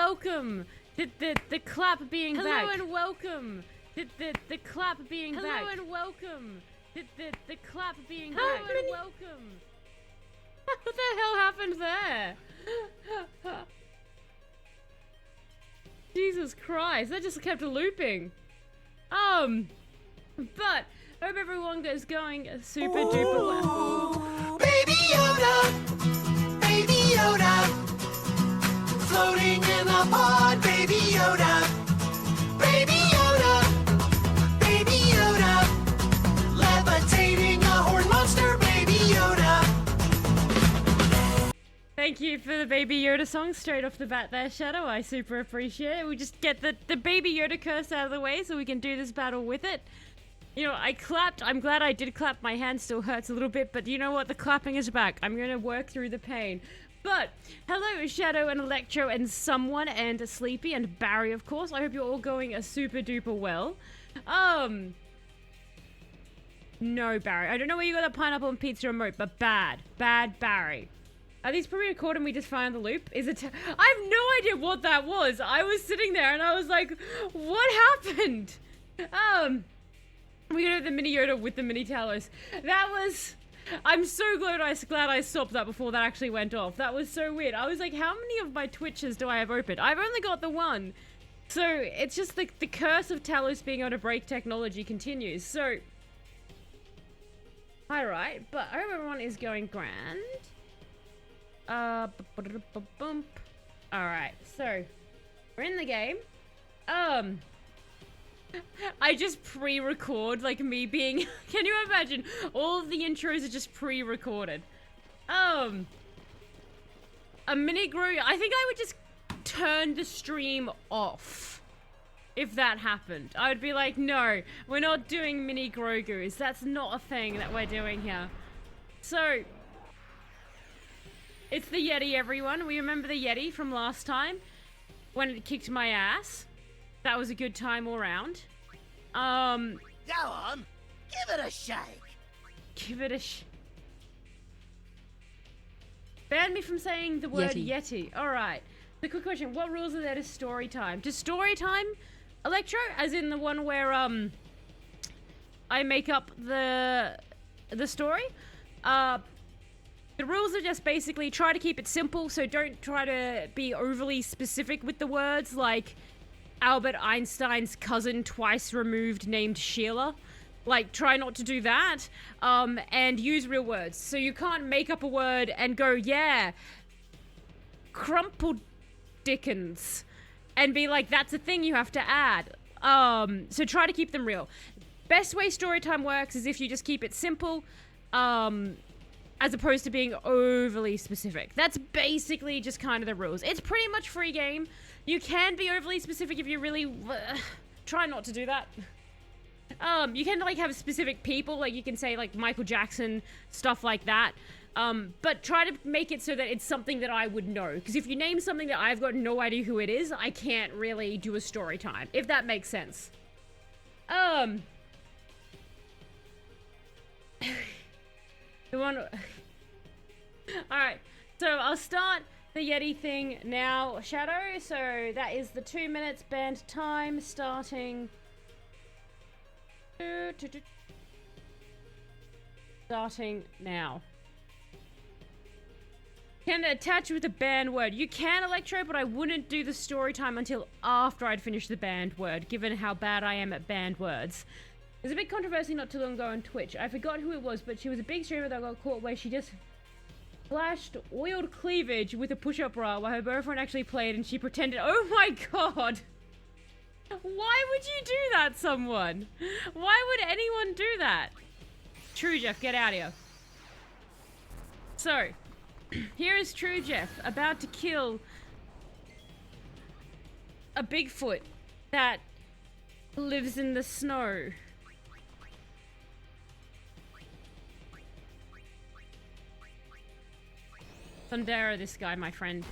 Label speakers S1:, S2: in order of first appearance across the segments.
S1: welcome. The clap being back.
S2: Hello and welcome.
S1: The clap being back.
S2: Hello and welcome.
S1: The clap being
S2: Hello
S1: back.
S2: and welcome.
S1: What the hell happened there? Jesus Christ, that just kept looping. But hope everyone is going super duper well.
S3: Baby Yoda, floating in the pod, Baby Yoda, Baby Yoda, Baby Yoda, levitating a horn monster, Baby Yoda.
S1: Thank you for the Baby Yoda song straight off the bat there, Shadow. I super appreciate it. We just get the Baby Yoda curse out of the way so we can do this battle with it. You know, I clapped. I'm glad I did clap. My hand still hurts a little bit, but you know what? The clapping is back. I'm going to work through the pain. But, hello, Shadow and Electro and Someone and Sleepy and Barry, of course. I hope you're all going super duper well. No, Barry. I don't know where you got that pineapple and pizza remote, but bad. Bad Barry. Are these pre-recorded and we just find the loop? Is it? I have no idea what that was. I was sitting there and I was like, what happened? We're gonna do the mini Yoda with the mini Talos. That was... I'm so glad I stopped that before that actually went off. That was so weird. I was like, how many of my Twitches do I have open? I've only got the one. So, it's just the curse of Talos being able to break technology continues. So... Alright, but I hope everyone is going grand. Alright, so... We're in the game. I just pre-record, like me being... Can you imagine? All of the intros are just pre-recorded. A mini Gru... I think I would just turn the stream off. If that happened. I would be like, no, we're not doing mini Grogus. That's not a thing that we're doing here. So... It's the Yeti, everyone. We remember the Yeti from last time. When it kicked my ass. That was a good time all round.
S3: Go on, give it a shake.
S1: Give it a Ban me from saying the word Yeti. Alright. The quick question, what rules are there to story time? To story time, Electro? As in the one where, I make up the story? The rules are just basically try to keep it simple, so don't try to be overly specific with the words, like... Albert Einstein's cousin twice removed named Sheila. Like, try not to do that. And use real words. So you can't make up a word and go, yeah, crumpled Dickens. And be like, that's a thing you have to add. So try to keep them real. Best way storytime works is if you just keep it simple, as opposed to being overly specific. That's basically just kind of the rules. It's pretty much free game. You can be overly specific if you really... try not to do that. You can, like, have specific people. Like, you can say, like, Michael Jackson, stuff like that. But try to make it so that it's something that I would know. Because if you name something that I've got no idea who it is, I can't really do a story time. If that makes sense. The one... Alright, so I'll start the Yeti thing now, Shadow. So that is the 2 minutes band time starting... Starting now. Can attach with a banned word. You can, Electro, but I wouldn't do the story time until after I'd finished the banned word, given how bad I am at banned words. There's a big controversy not too long ago on Twitch. I forgot who it was, but she was a big streamer that got caught where she just flashed oiled cleavage with a push-up bra while her boyfriend actually played and she pretended. Oh my god! Why would you do that, someone? Why would anyone do that? True Jeff, get out of here. So, here is True Jeff about to kill a Bigfoot that lives in the snow. Thundera, this guy, my friend.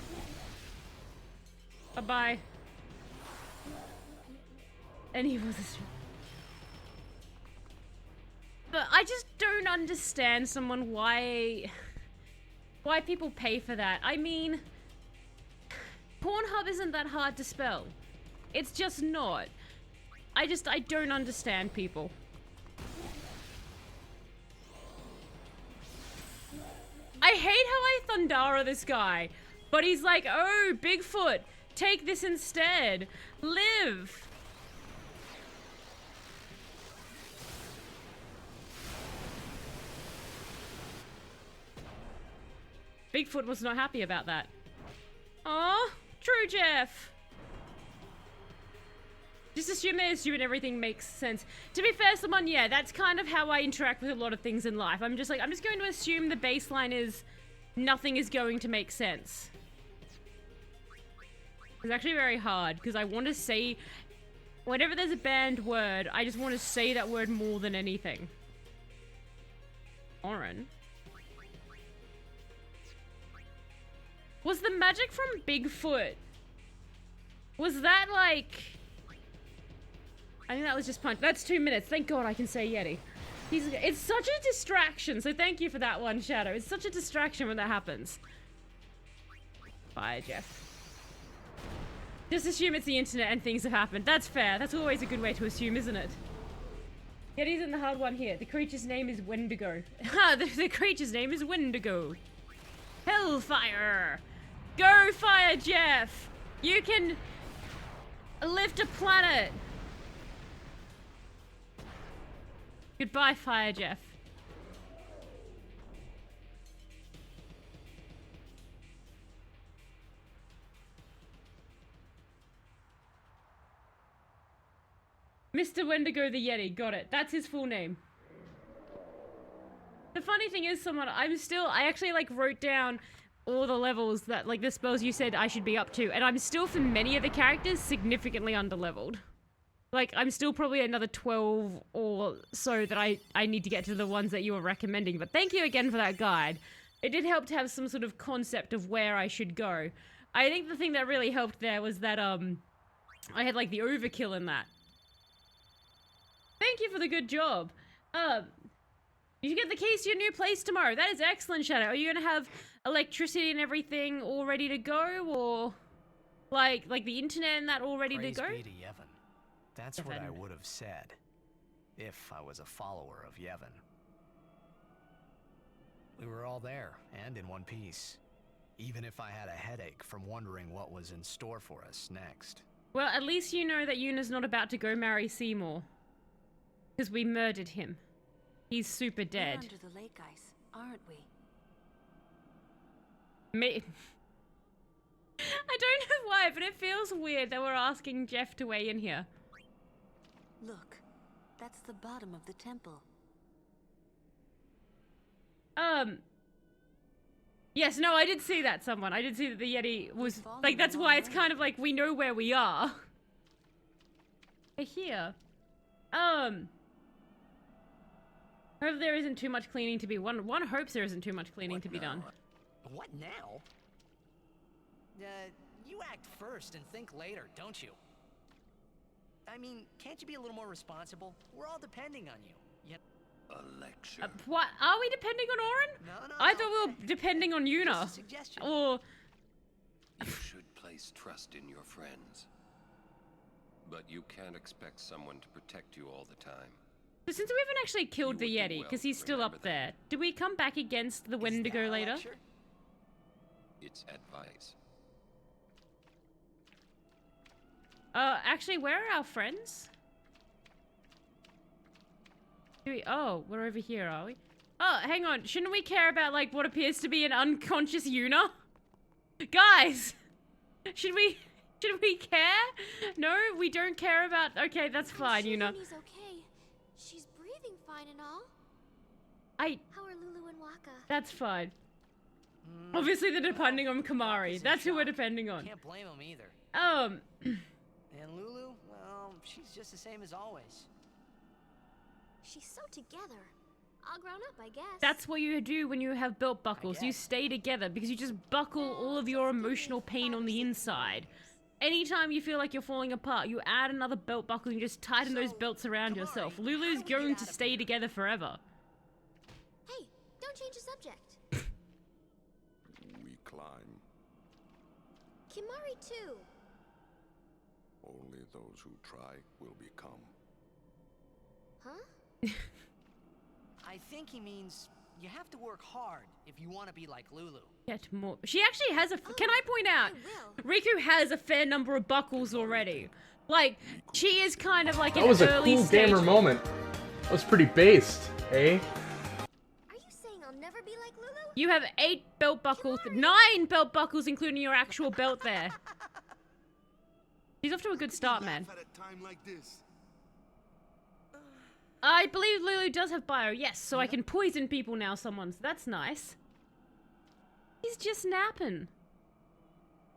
S1: Bye-bye. And he was a... But I just don't understand someone why people pay for that. I mean, Pornhub isn't that hard to spell. It's just not. I don't understand people. I hate how I Thundara this guy, but he's like, oh, Bigfoot, take this instead. Live. Bigfoot was not happy about that. Aw, true, Jeff. Just assume everything makes sense. To be fair, someone, yeah, that's kind of how I interact with a lot of things in life. I'm just going to assume the baseline is nothing is going to make sense. It's actually very hard because I want to say, whenever there's a banned word, I just want to say that word more than anything. Oren. Was the magic from Bigfoot? Was that like... I think that was just punch. That's 2 minutes. Thank God I can say Yeti. It's such a distraction, so thank you for that one, Shadow. It's such a distraction when that happens. Bye, Jeff. Just assume it's the internet and things have happened. That's fair. That's always a good way to assume, isn't it? Yeti's in the hard one here. The creature's name is Wendigo. Ha! The creature's name is Wendigo. Hellfire! Go fire, Jeff! You can lift a planet! Goodbye, Fire Jeff. Mr. Wendigo the Yeti, got it. That's his full name. The funny thing is, I actually like wrote down all the levels that, like, the spells you said I should be up to, and I'm still, for many of the characters, significantly underleveled. Like, I'm still probably another 12 or so that I need to get to the ones that you were recommending. But thank you again for that guide. It did help to have some sort of concept of where I should go. I think the thing that really helped there was that, I had, like, the overkill in that. Thank you for the good job. You get the keys to your new place tomorrow. That is excellent, Shadow. Are you gonna have electricity and everything all ready to go? Or, like the internet and that all ready to go?
S4: Praise be to Yevon. That's what I would have said, if I was a follower of Yevon. We were all there, and in one piece. Even if I had a headache from wondering what was in store for us next.
S1: Well, at least you know that Yuna's not about to go marry Seymour. Because we murdered him. He's super dead.
S5: We're under the lake ice, aren't we?
S1: Me... I don't know why, but it feels weird that we're asking Jeff to weigh in here.
S5: Look, that's the bottom of the temple.
S1: Yes, no, I did see that, someone. I did see that the Yeti was... Like, that's why it's kind of like we know where we are. Here. Hope there isn't too much cleaning to be... One hopes there isn't too much cleaning to be done.
S4: What now? You act first and think later, don't you? I mean, can't you be a little more responsible? We're all depending on you.
S3: A lecture.
S1: What? Are we depending on Oren?
S4: No.
S1: I thought we were depending on Yuna.
S4: Just a suggestion.
S1: Or...
S6: You should place trust in your friends. But you can't expect someone to protect you all the time.
S1: So since we haven't actually killed the Yeti, because he's still up there, do we come back against the Wendigo later?
S4: Lecture?
S6: It's advice.
S1: Actually, where are our friends? Oh, we're over here, are we? Oh, hang on. Shouldn't we care about, like, what appears to be an unconscious Yuna? Guys! Should we care? No, we don't care about... Okay, that's fine, Yuna.
S7: Yuna's okay. She's breathing fine and all. How are Lulu and Waka?
S1: That's fine. Obviously, they're depending on Kamari. That's who we're depending on.
S4: Can't blame him either. And Lulu, well, she's just the same as always.
S7: She's so together. All grown up, I guess.
S1: That's what you do when you have belt buckles. You stay together because you just buckle all of your emotional pain on the inside. Anytime you feel like you're falling apart, you add another belt buckle and you just tighten those belts around yourself. Lulu's going to stay together forever.
S7: Hey, don't change the subject.
S6: We climb.
S7: Kimari too.
S8: Only those who try will become.
S7: Huh?
S4: I think he means you have to work hard if you want to be like Lulu.
S1: Get more. She actually has a. Can I point out?
S7: I will.
S1: Riku has a fair number of buckles already. Like, she is kind of like
S9: That
S1: an
S9: was a
S1: early
S9: cool
S1: stage.
S9: gamer moment. That was pretty based, eh?
S7: Are you saying I'll never be like Lulu?
S1: You have 8 belt buckles, 9 belt buckles, including your actual belt there. She's off to a good start, man.
S8: At a time like this.
S1: I believe Lulu does have bio, yes, so I can poison people now, someone's. That's nice. He's just napping.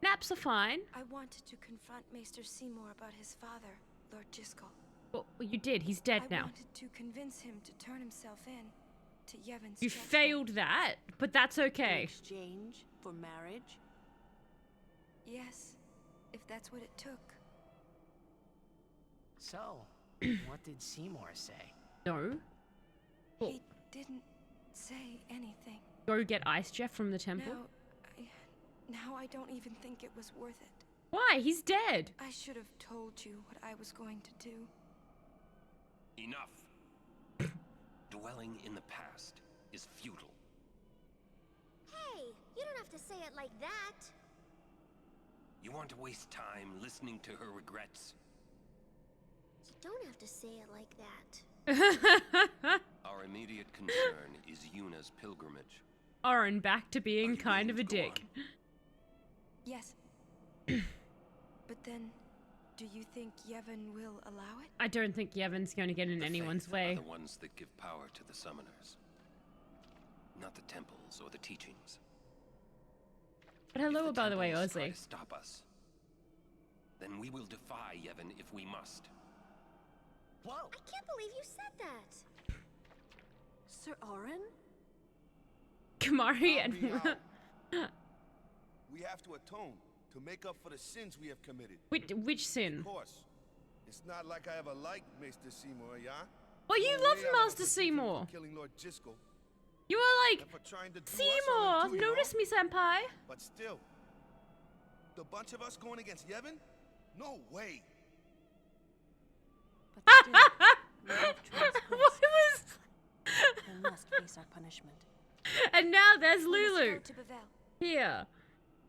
S1: Naps are fine.
S5: I wanted to confront Maester Seymour about his father, Lord Jiskel.
S1: Well, you did. He's dead
S5: I
S1: now.
S5: wanted to convince him to turn himself in to Yevon's
S1: You
S5: judgment.
S1: failed that, but that's okay.
S5: Exchange for marriage? Yes, if that's what it took.
S4: So, what did Seymour say?
S1: No.
S5: He didn't say anything.
S1: Go get Ice Jeff from the temple.
S5: Now I don't even think it was worth it.
S1: Why? He's dead.
S5: I should have told you what I was going to do.
S6: Enough. Dwelling in the past is futile.
S7: Hey, you don't have to say it like that.
S6: You want to waste time listening to her regrets?
S7: You don't have to say it like that.
S6: Our immediate concern is Yuna's pilgrimage.
S1: Oren back to being kind of a dick.
S5: Yes. But then, do you think Yevon will allow it?
S1: I don't think Yevon's going to get in
S6: The
S1: anyone's
S6: faith
S1: way.
S6: are the ones that give power to the summoners, not the temples or the teachings.
S1: But hello,
S6: If the
S1: by the way,
S6: temples try
S1: Ozzy.
S6: to stop us, then we will defy Yevon if we must.
S4: Whoa!
S7: I can't believe you said that.
S5: Sir Oren?
S1: Kamari and...
S8: We have to atone to make up for the sins we have committed.
S1: Which sin?
S8: Of course. It's not like I ever liked Maester Seymour, yeah?
S1: Well, you
S8: No
S1: love
S8: way I will
S1: Master
S8: forgive him for
S1: Seymour.
S8: killing Lord Jiskel,
S1: You were like,
S8: and for trying to do us
S1: Seymour,
S8: something too, you
S1: notice
S8: know?
S1: me, senpai.
S8: But still, the bunch of us going against Yevon? No way.
S5: But still, we have transgressed.
S1: What was...
S5: We must face our punishment.
S1: And now there's
S5: We must
S1: Lulu.
S5: go to Bevel.
S1: Here.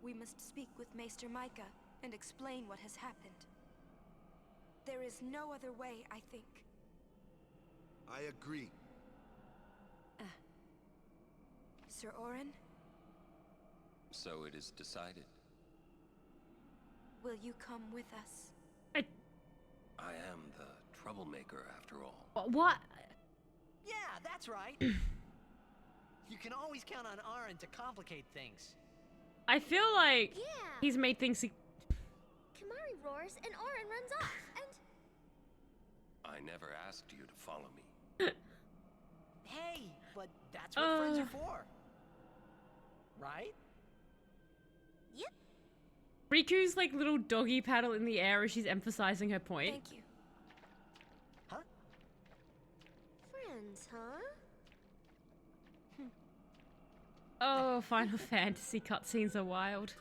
S5: We must speak with Maester Micah and explain what has happened. There is no other way, I think.
S8: I agree.
S5: Sir Oren,
S6: So it is decided.
S5: will you come with us?
S6: I am the troublemaker after all.
S1: What?
S4: Yeah, that's right. You can always count on Aaron to complicate things.
S1: I feel like
S7: Yeah.
S1: he's made things...
S7: Kimari roars and Oren runs off. And
S6: I never asked you to follow me.
S4: Hey, but that's what friends are for. Right?
S7: yep.
S1: Riku's like little doggy paddle in the air as she's emphasizing her point.
S5: Thank you.
S4: Huh?
S7: Friends, huh?
S1: Oh, Final Fantasy cutscenes are wild.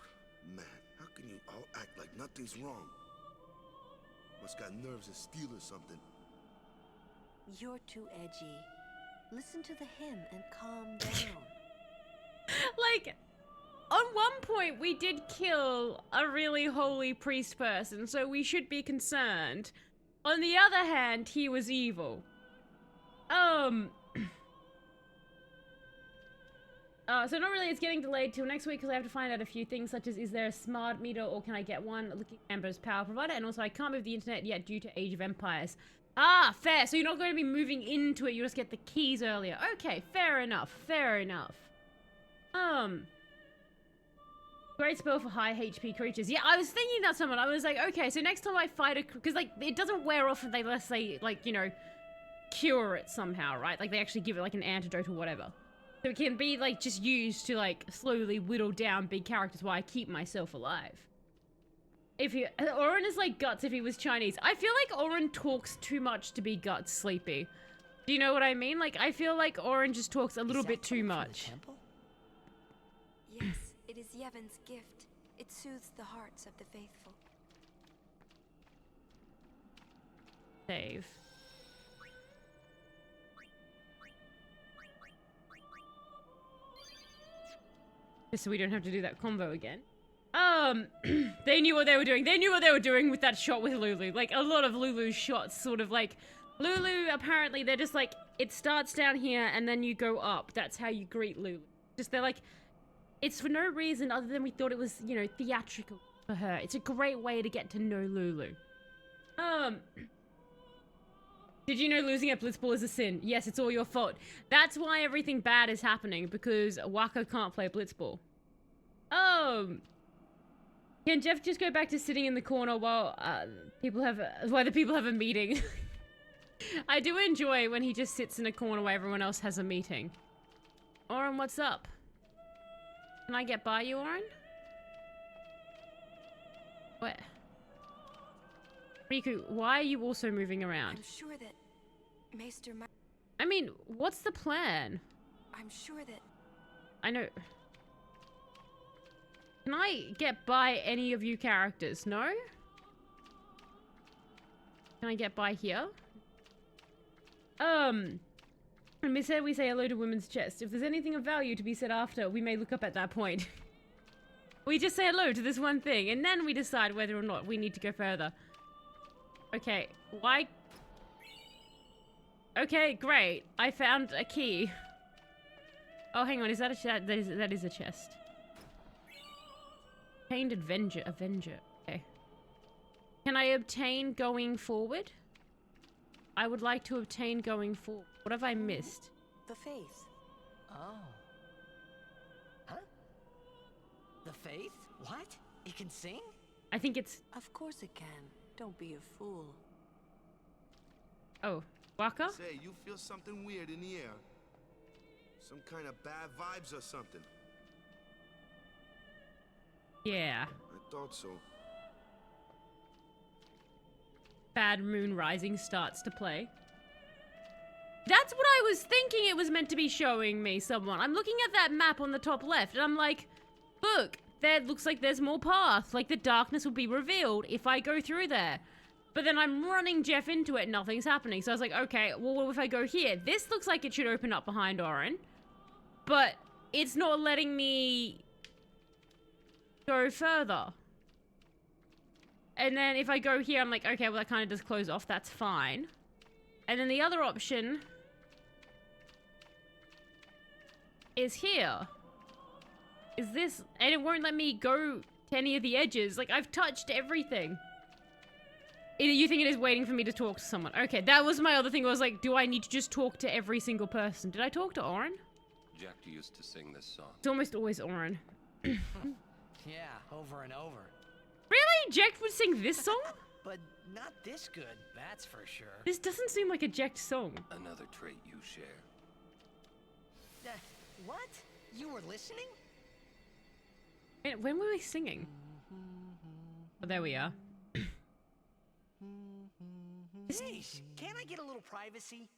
S8: Man, how can you all act like nothing's wrong? Must got nerves of steel or something.
S5: You're too edgy. Listen to the hymn and calm down.
S1: Like, on one point we did kill a really holy priest person, so we should be concerned. On the other hand, he was evil. So not really, it's getting delayed till next week because I have to find out a few things such as is there a smart meter or can I get one looking at Amber's power provider, and also I can't move the internet yet due to Age of Empires. Ah, fair. So you're not going to be moving into it, you just get the keys earlier. Okay, fair enough, fair enough. Great spell for high HP creatures. Yeah, I was thinking that someone. I was like, okay, so next time I fight a... Because, like, it doesn't wear off unless they, like, you know, cure it somehow, right? Like, they actually give it, like, an antidote or whatever. So it can be, like, just used to, like, slowly whittle down big characters while I keep myself alive. If he... Oren is like Guts if he was Chinese. I feel like Oren talks too much to be Guts sleepy. Do you know what I mean? Like, I feel like Oren just talks a little bit too much.
S5: Yes, it is Yevon's gift. It soothes the hearts of the faithful.
S1: Save. Just so we don't have to do that combo again. They knew what they were doing. They knew what they were doing with that shot with Lulu. Like, a lot of Lulu's shots sort of like... Lulu, apparently, they're just like, it starts down here and then you go up. That's how you greet Lulu. Just, they're like, it's for no reason other than we thought it was, you know, theatrical for her. It's a great way to get to know Lulu. Did you know losing at Blitzball is a sin? Yes, it's all your fault. That's why everything bad is happening, because Waka can't play Blitzball. Can Jeff just go back to sitting in the corner while the people have a meeting? I do enjoy when he just sits in a corner while everyone else has a meeting. Oren, what's up? Can I get by you, Oren? What? Riku, why are you also moving around?
S5: I'm sure that Maester Micah...
S1: I mean, what's the plan?
S5: I'm sure that...
S1: I know... Can I get by any of you characters? No? Can I get by here? And we said we say hello to women's chest. If there's anything of value to be said after, we may look up at that point. We just say hello to this one thing, and then we decide whether or not we need to go further. Okay, why? Okay, great. I found a key. Oh, hang on, is that a chest? That is a chest. Obtained Avenger. Okay. Can I obtain going forward? I would like to obtain going forward. What have I missed?
S5: The faith.
S4: Oh. Huh? The faith? What? It can sing?
S1: I think it's...
S5: Of course it can. Don't be a fool.
S1: Oh, Waka?
S8: Say, you feel something weird in the air. Some kind of bad vibes or something.
S1: Yeah.
S8: I thought so.
S1: Bad Moon Rising starts to play. That's what I was thinking it was meant to be showing me, someone. I'm looking at that map on the top left, and I'm like, look, there looks like there's more path. Like, the darkness will be revealed if I go through there. But then I'm running Jeff into it and nothing's happening. So I was like, okay, well, what if I go here? This looks like it should open up behind Oren. But it's not letting me go further. And then if I go here, I'm like, okay, well, that kind of does close off. That's fine. And then the other option is here. Is this... And it won't let me go to any of the edges. Like, I've touched everything. You think it is waiting for me to talk to someone. Okay, that was my other thing. I was like, do I need to just talk to every single person? Did I talk to Oren?
S6: Jack used to sing this song.
S1: It's almost always Oren.
S4: Yeah, over and over.
S1: Really? Jack would sing this song?
S4: But not this good, that's for sure.
S1: This doesn't seem like a Jack song.
S6: Another trait you share.
S4: What? You were listening?
S1: Man, when were we singing? Oh, there we are.
S4: Jeez, can't I get a little privacy?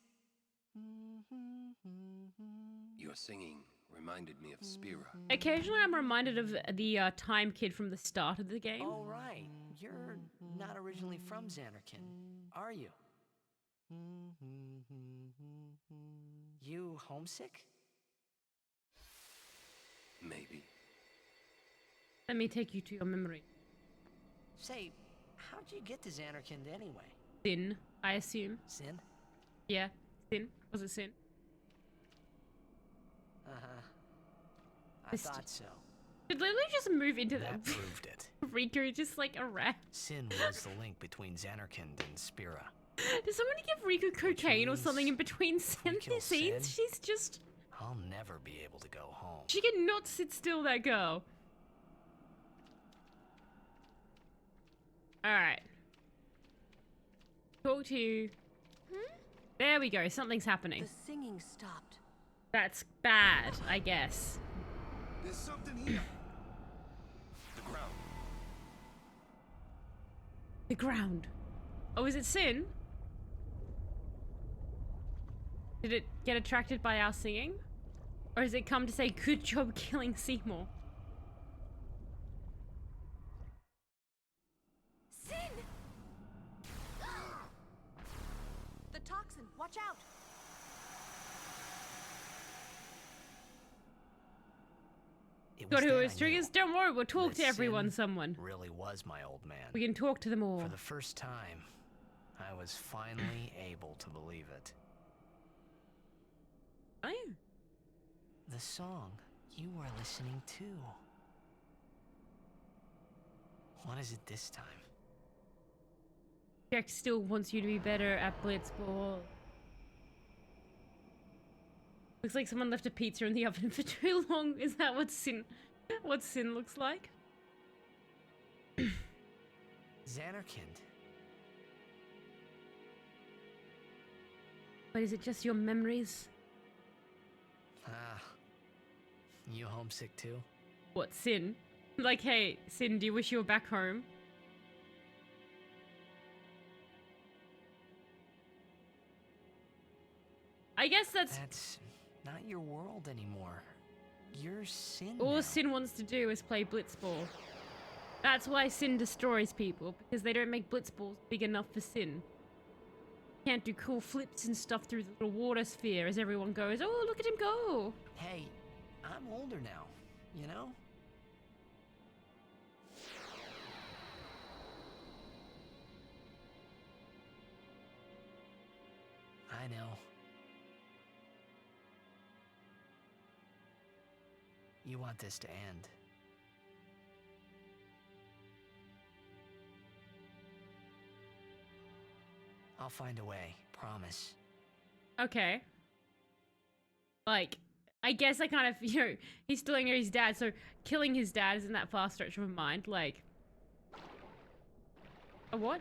S6: Your singing reminded me of Spira.
S1: Occasionally I'm reminded of the Time Kid from the start of the game.
S4: Oh, right. You're not originally from Xanarkand, are you? You homesick?
S6: Maybe.
S1: Let me take you to your memory.
S4: Say, how'd you get to Xanarkand anyway?
S1: Sin, I assume.
S4: Sin?
S1: Yeah, Sin. Was it Sin?
S4: Uh-huh. I thought so.
S1: Did Lulu just move into
S4: That proved it.
S1: Riku just like a rat?
S4: Sin was the link between Xanarkand and Spira.
S1: Did someone give Riku cocaine or something in between scenes?
S4: Sin,
S1: She's just...
S4: I'll never be able to go home.
S1: She cannot sit still, that girl. Alright. Talk to you. There we go, something's happening.
S5: The singing stopped.
S1: That's bad, I guess.
S8: There's something here.
S6: The ground.
S1: The ground. Oh, is it Sin? Did it get attracted by our singing? Or has it come to say, good job killing Seymour?
S10: toxin. Watch out.
S1: Got who is triggers? Don't worry, we'll talk to everyone, someone.
S4: Really was my old man.
S1: We can talk to them all.
S4: For the first time, I was finally able to believe it.
S1: Oh.
S4: The song you were listening to. What is it this time?
S1: Jack still wants you to be better at Blitzball. Looks like someone left a pizza in the oven for too long. Is that what sin looks like?
S4: Xanarkand.
S1: But is it just your memories?
S4: You homesick too?
S1: What, Sin? Like, hey, Sin, do you wish you were back home? I guess
S4: that's not your world anymore. You're Sin
S1: all
S4: now.
S1: Sin wants to do is play Blitzball. That's why Sin destroys people, because they don't make Blitzballs big enough for Sin. Can't do cool flips and stuff through the little water sphere as everyone goes, oh, look at him go.
S4: Hey, I'm older now, you know? I know. You want this to end. I'll find a way, promise.
S1: Okay. Like, I guess I kind of, he's still angry at his dad, so killing his dad isn't that far stretch of a mind, like... A what?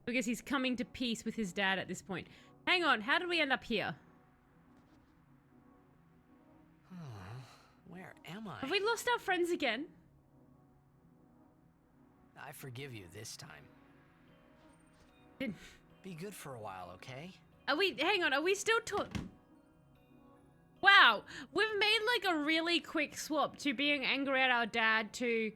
S1: I guess he's coming to peace with his dad at this point. Hang on, how did we end up here?
S4: Where am I?
S1: Have we lost our friends again?
S4: I forgive you this time. Be good for a while, okay?
S1: Hang on, are we still Wow, we've made like a really quick swap to being angry at our dad to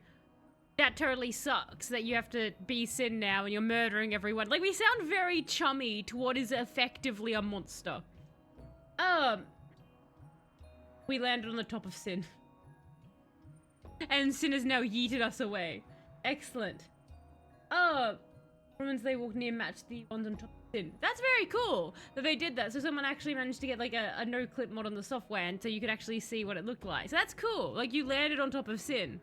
S1: that totally sucks that you have to be Sin now and you're murdering everyone. Like, we sound very chummy to what is effectively a monster. We landed on the top of Sin. And Sin has now yeeted us away. Excellent. Women's they walk near match the ones on top of Sin. That's very cool that they did that. So someone actually managed to get like a no-clip mod on the software and so you could actually see what it looked like. So that's cool. Like, you landed on top of Sin,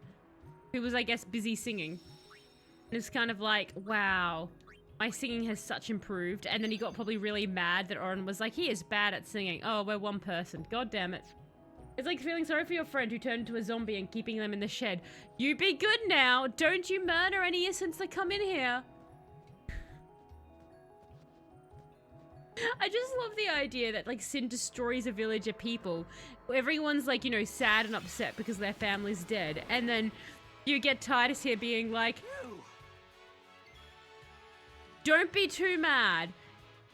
S1: who was, I guess, busy singing. And it's kind of like, wow, my singing has such improved. And then he got probably really mad that Oren was like, he is bad at singing. Oh, we're one person. God damn it. It's like feeling sorry for your friend who turned into a zombie and keeping them in the shed. You be good now. Don't you murder any innocents that come in here. I just love the idea that, like, Sin destroys a village of people. Everyone's, like, sad and upset because their family's dead. And then you get Titus here being like, don't be too mad.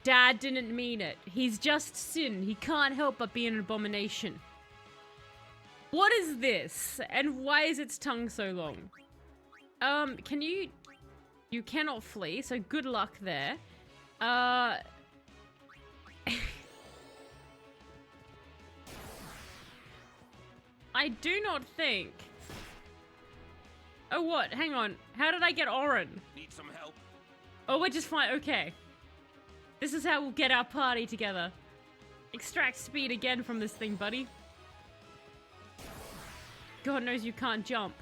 S1: Dad didn't mean it. He's just Sin. He can't help but be an abomination. What is this? And why is its tongue so long? Can you... You cannot flee, so good luck there. I do not think... Oh, what? Hang on. How did I get Oren?
S6: Need some help?
S1: Oh, we're just fine. Okay. This is how we'll get our party together. Extract speed again from this thing, buddy. God knows you can't jump.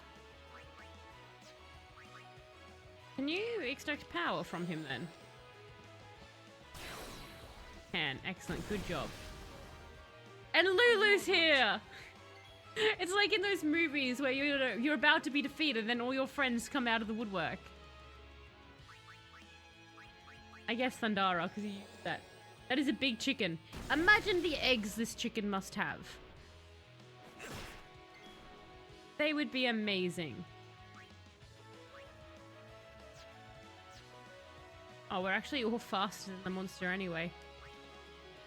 S1: Can you extract power from him then? Can. Excellent. Good job. And Lulu's here! It's like in those movies where you're about to be defeated and then all your friends come out of the woodwork. I guess Thundara, because you used that. That is a big chicken. Imagine the eggs this chicken must have. They would be amazing. Oh, we're actually all faster than the monster anyway.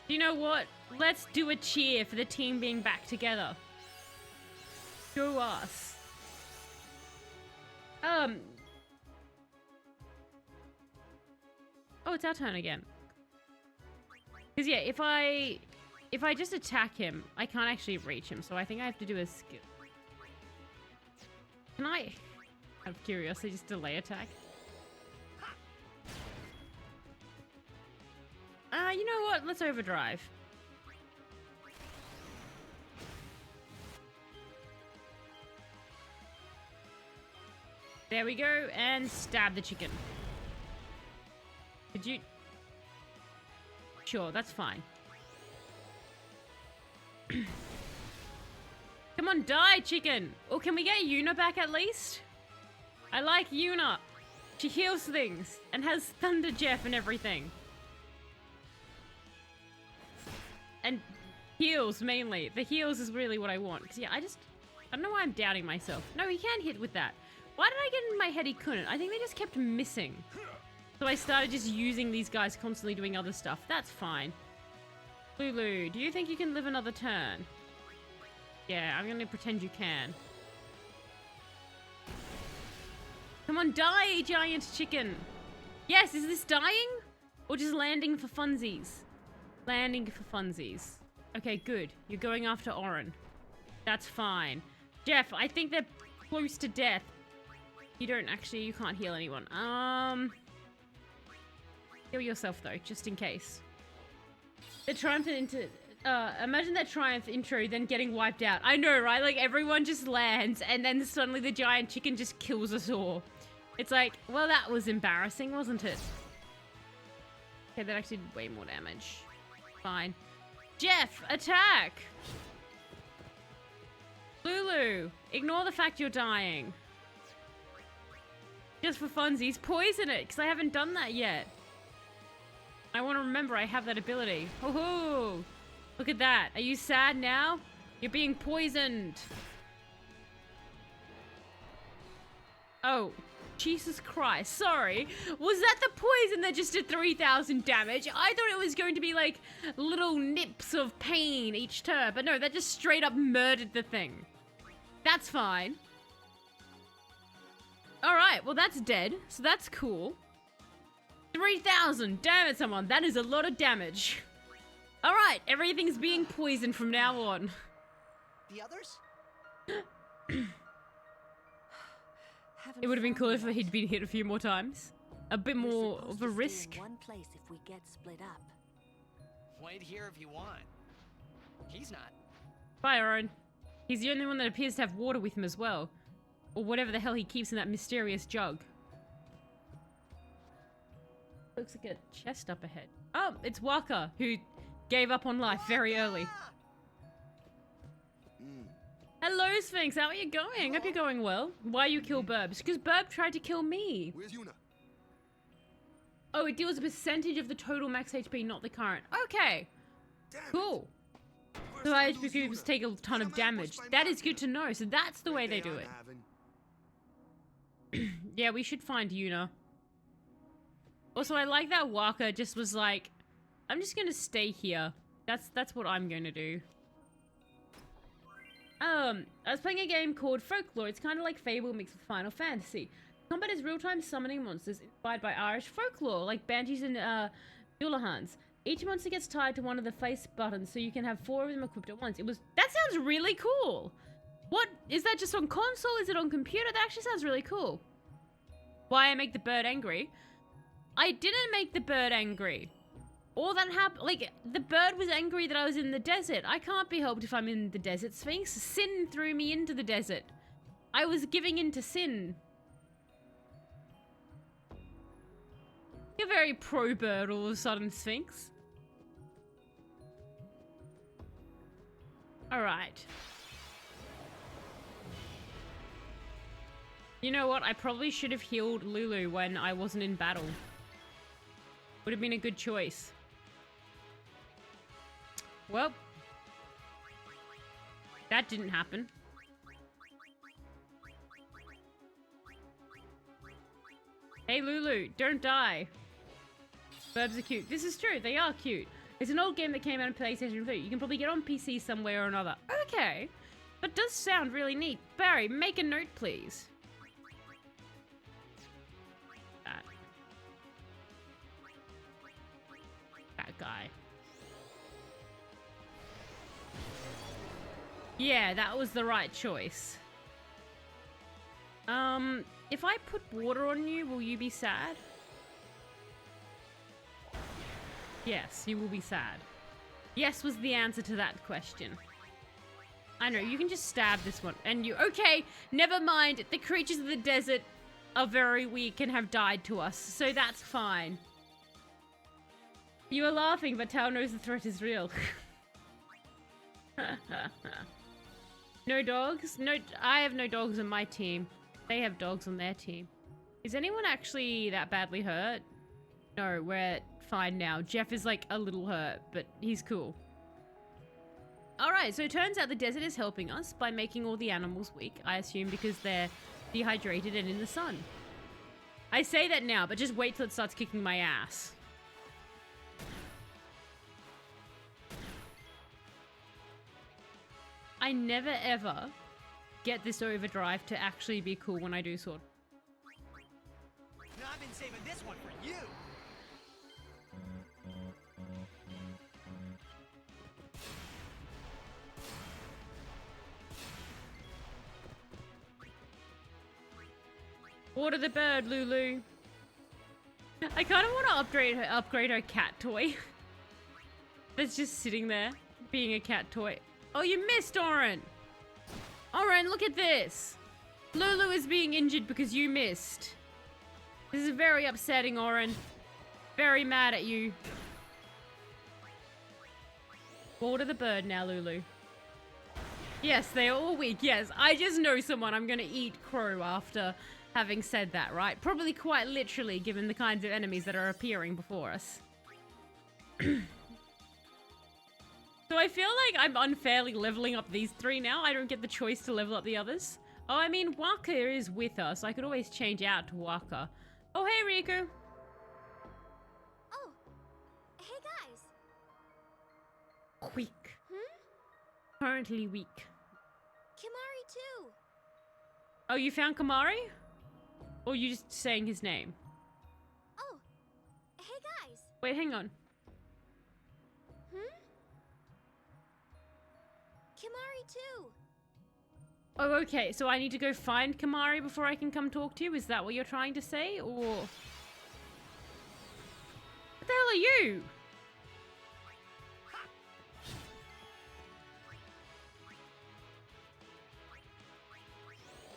S1: You know what? Let's do a cheer for the team being back together. Go us. Oh, it's our turn again. Because, yeah, if I just attack him, I can't actually reach him. So I think I have to do a skill. Can I, out of curiosity, just delay attack? You know what? Let's overdrive. There we go, and stab the chicken. Could you... Sure, that's fine. Come on, die, chicken! Or can we get Yuna back at least? I like Yuna. She heals things and has Thunder Jeff and everything. And heals, mainly. The heals is really what I want. Because, yeah, I don't know why I'm doubting myself. No, he can hit with that. Why did I get in my head he couldn't? I think they just kept missing. So I started just using these guys constantly doing other stuff. That's fine. Lulu, do you think you can live another turn? Yeah, I'm gonna pretend you can. Come on, die, giant chicken! Yes, is this dying? Or just landing for funsies? Landing for funsies. Okay, good. You're going after Orin. That's fine. Jeff, I think they're close to death. You can't heal anyone. Heal yourself though, just in case. The Triumph into... imagine that Triumph intro then getting wiped out. I know, right? Like, everyone just lands, and then suddenly the giant chicken just kills us all. It's like, well, that was embarrassing, wasn't it? Okay, that actually did way more damage. Fine. Jeff, attack! Lulu, ignore the fact you're dying. Just for funsies, poison it, because I haven't done that yet. I want to remember I have that ability. Ho-ho! Look at that. Are you sad now? You're being poisoned. Oh, Jesus Christ. Sorry. Was that the poison that just did 3,000 damage? I thought it was going to be like little nips of pain each turn. But no, that just straight up murdered the thing. That's fine. Alright, well that's dead. So that's cool. 3,000. Damn it, someone. That is a lot of damage. Alright, everything's being poisoned from now on.
S4: The others?
S1: It would have been cool if he'd been hit a few more times. A bit more of a risk.
S10: One place if we get split up.
S4: Wait here if you want. He's not.
S1: Bye, Orin. He's the only one that appears to have water with him as well. Or whatever the hell he keeps in that mysterious jug. Looks like a chest up ahead. Oh, it's Waka, who gave up on life very early. Hello, Sphinx. How are you going? Hope you're going well. Why you kill Burbs? Because Burb tried to kill me.
S8: Where's Yuna?
S1: Oh, it deals a percentage of the total max HP, not the current. Okay. Cool. So high HP cubes take a ton of damage. That is good to know. So that's the way they do it. Yeah, we should find Yuna. Also, I like that Waka just was like, I'm just gonna stay here. That's what I'm gonna do. I was playing a game called Folklore. It's kind of like Fable mixed with Final Fantasy. Combat is real-time summoning monsters inspired by Irish folklore, like banshees and Dullahans. Each monster gets tied to one of the face buttons, so you can have 4 of them equipped at once. That sounds really cool. What is that? Just on console? Is it on computer? That actually sounds really cool. Why I make the bird angry? I didn't make the bird angry. All that happened, like, the bird was angry that I was in the desert. I can't be helped if I'm in the desert, Sphinx. Sin threw me into the desert. I was giving in to sin. You're very pro-bird all of a sudden, Sphinx. Alright. You know what? I probably should have healed Lulu when I wasn't in battle. Would have been a good choice. Well, that didn't happen. Hey Lulu, don't die. Burbs are cute. This is true, they are cute. It's an old game that came out on PlayStation 3. You can probably get on PC some way or another. Okay, but does sound really neat. Barry, make a note, please. that guy. Yeah, that was the right choice. If I put water on you, will you be sad? Yes, you will be sad. Yes was the answer to that question. I know, you can just stab this one. And you, okay, never mind. The creatures of the desert are very weak and have died to us, so that's fine. You are laughing, but Tao knows the threat is real. No dogs? No, I have no dogs on my team. They have dogs on their team. Is anyone actually that badly hurt? No, we're fine now. Jeff is like a little hurt, but he's cool. Alright, so it turns out the desert is helping us by making all the animals weak, I assume because they're dehydrated and in the sun. I say that now, but just wait till it starts kicking my ass. I never ever get this overdrive to actually be cool when I do sword.
S4: Now I've been saving this one for you.
S1: Water the bird, Lulu. I kind of want to upgrade her cat toy. That's just sitting there, being a cat toy. Oh, you missed, Oren. Oren, look at this. Lulu is being injured because you missed. This is very upsetting, Oren. Very mad at you. Water the bird now, Lulu. Yes, they are all weak. Yes, I just know someone. I'm going to eat crow after having said that, right? Probably quite literally, given the kinds of enemies that are appearing before us. So I feel like I'm unfairly leveling up these three now. I don't get the choice to level up the others. Oh, I mean, Waka is with us. I could always change out to Waka. Oh, hey, Riku.
S7: Oh, hey guys.
S1: Weak. Currently weak.
S7: Kimari too.
S1: Oh, you found Kamari? Or are you just saying his name?
S7: Oh, hey guys.
S1: Wait, hang on.
S7: Kimari too.
S1: Oh, okay. So I need to go find Kamari before I can come talk to you? Is that what you're trying to say? Or... What the hell are you?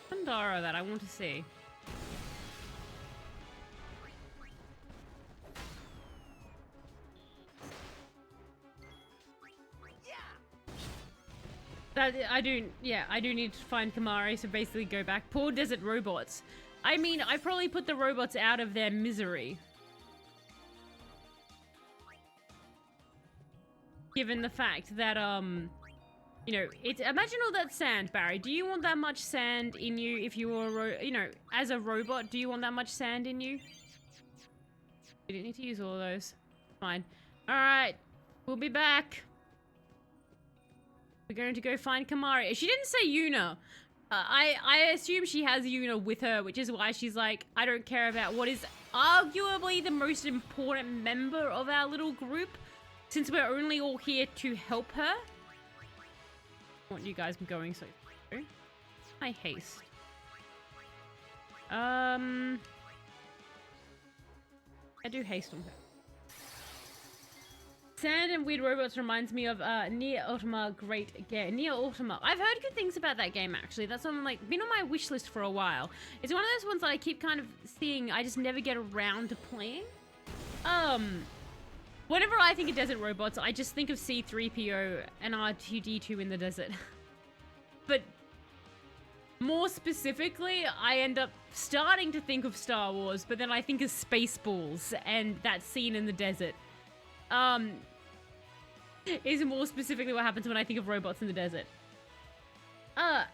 S1: Pandara that I want to see. I do need to find Kamari, so basically go back. Poor desert robots. I mean, I probably put the robots out of their misery. Given the fact that, you know, imagine all that sand, Barry. Do you want that much sand in you if you were, you know, as a robot, do you want that much sand in you? You didn't need to use all of those. Fine. Alright. We'll be back. We're going to go find Kamari. She didn't say Yuna. I assume she has Yuna with her, which is why she's like, I don't care about what is arguably the most important member of our little group, since we're only all here to help her. I want you guys going so through. I haste. I do haste on her. Sand and Weird Robots reminds me of Nier Automata, great game. Nier Automata. I've heard good things about that game, actually. That's on, like, been on my wish list for a while. It's one of those ones that I keep kind of seeing, I just never get around to playing. Whenever I think of desert robots, I just think of C-3PO and R2-D2 in the desert. But more specifically, I end up starting to think of Star Wars, but then I think of Spaceballs and that scene in the desert. Is more specifically what happens when I think of robots in the desert. And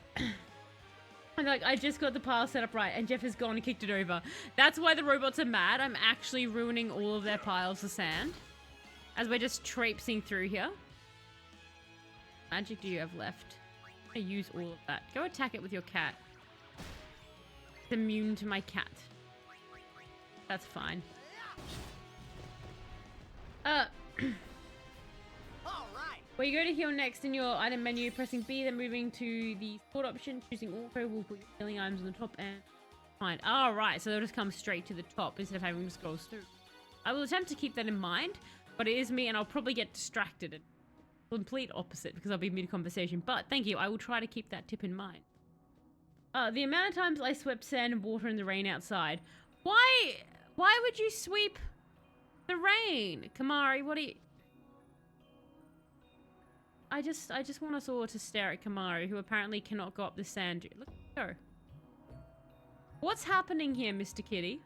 S1: like, I just got the pile set up right and Jeff has gone and kicked it over. That's why the robots are mad. I'm actually ruining all of their piles of sand as we're just traipsing through here. Magic do you have left? I use all of that. Go attack it with your cat. It's immune to my cat. That's fine.
S4: All right.
S1: Where you go to heal next in your item menu, pressing B, then moving to the sword option, choosing auto will put your healing items on the top and fine. Alright, so they'll just come straight to the top instead of having to scroll through. I will attempt to keep that in mind, but it is me and I'll probably get distracted. Complete opposite because I'll be mid-conversation, but thank you, I will try to keep that tip in mind. The amount of times I swept sand and water in the rain outside. Why would you sweep the rain? Kamari, what are you... I just want us all to stare at Kamari, who apparently cannot go up the sand. Look, go. What's happening here, Mr. Kitty?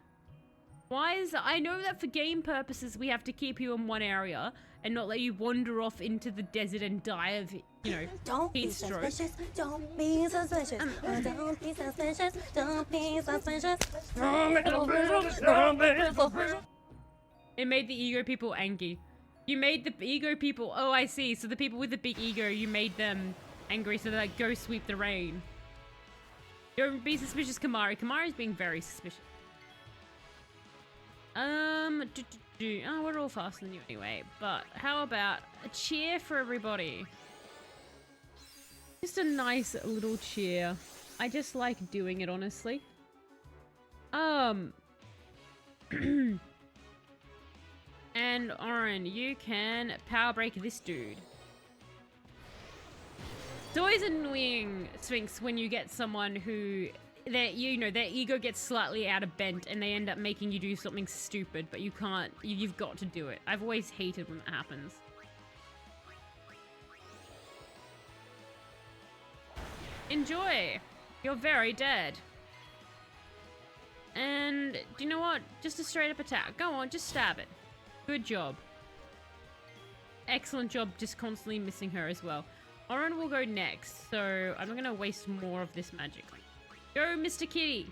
S1: Why is... I know that for game purposes we have to keep you in one area and not let you wander off into the desert and die of, you know,
S10: Don't be
S1: heat stroke.
S10: suspicious. Don't be suspicious. Don't be suspicious. Don't be suspicious.
S1: It made the ego people angry. You made the ego people... Oh, I see. So the people with the big ego, you made them angry, so they're like, go sweep the rain. Don't be suspicious, Kamari. Kamari's being very suspicious. Oh, we're all faster than you anyway. But how about a cheer for everybody? Just a nice little cheer. I just like doing it, honestly. And Oren, you can power break this dude. It's always annoying, Sphinx, when you get someone who, their ego gets slightly out of bent and they end up making you do something stupid, but you can't, you've got to do it. I've always hated when that happens. Enjoy! You're very dead. And, do you know what? Just a straight up attack. Go on, just stab it. Good job. Excellent job just constantly missing her as well. Oren will go next, so I'm not going to waste more of this magic. Go, Mr. Kitty!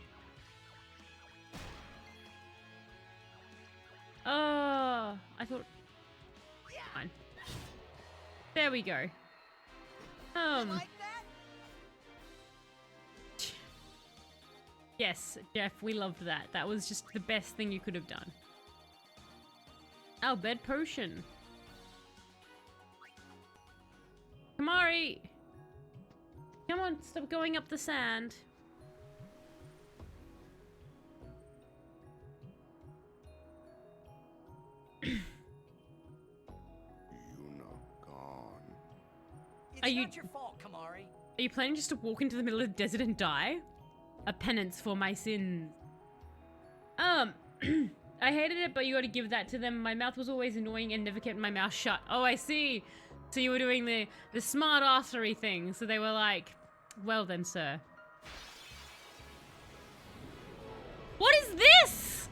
S1: Oh, I thought... Fine. There we go.
S4: Like that?
S1: Yes, Jeff, we loved that. That was just the best thing you could have done. Our bed potion. Kamari! Come on, stop going up the sand.
S8: You're not gone.
S4: It's
S1: Are you-
S4: not your fault, Kamari.
S1: Are you planning just to walk into the middle of the desert and die? A penance for my sins. I hated it, but you gotta give that to them. My mouth was always annoying and never kept my mouth shut. Oh, I see. So you were doing the smart arsery thing. So they were like, well then, sir. What is this?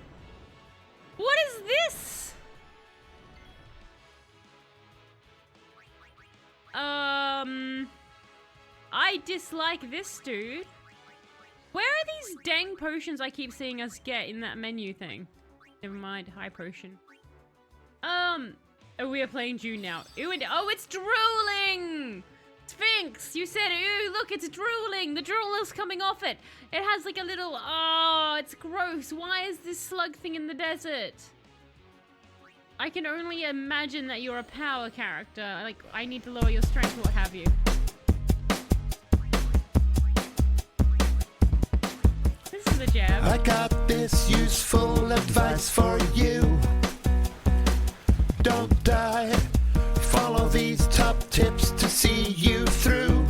S1: What is this? I dislike this dude. Where are these dang potions I keep seeing us get in that menu thing? Never mind, high potion. Oh, we are playing June now. Ew, oh, it's drooling! Sphinx, you said, ew, look, it's drooling. The drool is coming off it. It has like a little, oh, it's gross. Why is this slug thing in the desert? I can only imagine that you're a power character. Like, I need to lower your strength or what have you. This is a jab.
S11: I got this useful advice for you. Don't die. Follow these top tips to see you through.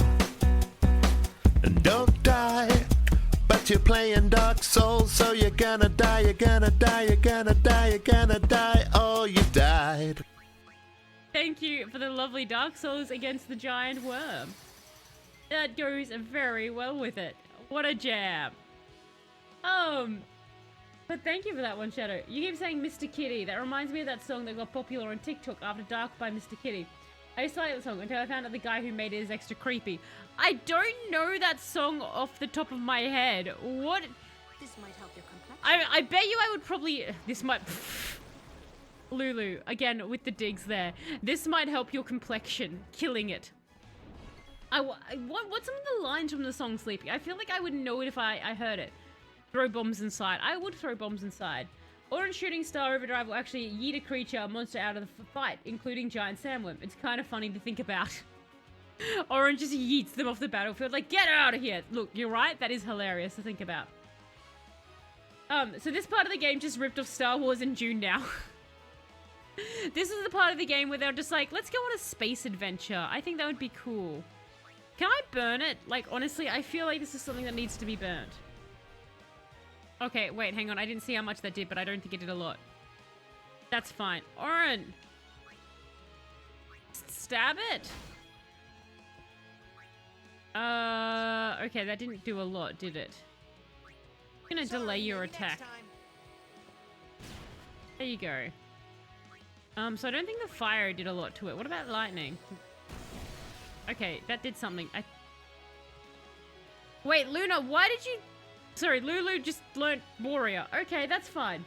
S11: And don't die. But you're playing Dark Souls, so you're gonna die, you're gonna die, you're gonna die, you're gonna die. Oh, you died.
S1: Thank you for the lovely Dark Souls against the giant worm. That goes very well with it. What a jam. But thank you for that one, Shadow. You keep saying Mr. Kitty. That reminds me of that song that got popular on TikTok, After Dark by Mr. Kitty. I used to like that song until I found out the guy who made it is extra creepy. I don't know that song off the top of my head. What?
S10: This might help your complexion.
S1: I bet you I would probably... This might... Lulu, again, with the digs there. This might help your complexion. Killing it. What's some of the lines from the song Sleepy? I feel like I would know it if I heard it. Throw bombs inside. I would throw bombs inside. Orange shooting star overdrive will actually yeet a creature, a monster out of the fight, including giant sandworm. It's kind of funny to think about. Orange just yeets them off the battlefield, like, get out of here! Look, you're right, that is hilarious to think about. So this part of the game just ripped off Star Wars in June now. This is the part of the game where they're just like, let's go on a space adventure. I think that would be cool. Can I burn it? Like, honestly, I feel like this is something that needs to be burnt. Okay, wait, hang on. I didn't see how much that did, but I don't think it did a lot. That's fine. Oren! Stab it! Okay, that didn't do a lot, did it? I'm gonna delay your attack. There you go. So I don't think the fire did a lot to it. What about lightning? Okay, that did something. Wait, Luna, why did you... Sorry, Lulu just learnt Warrior. Okay, that's fine.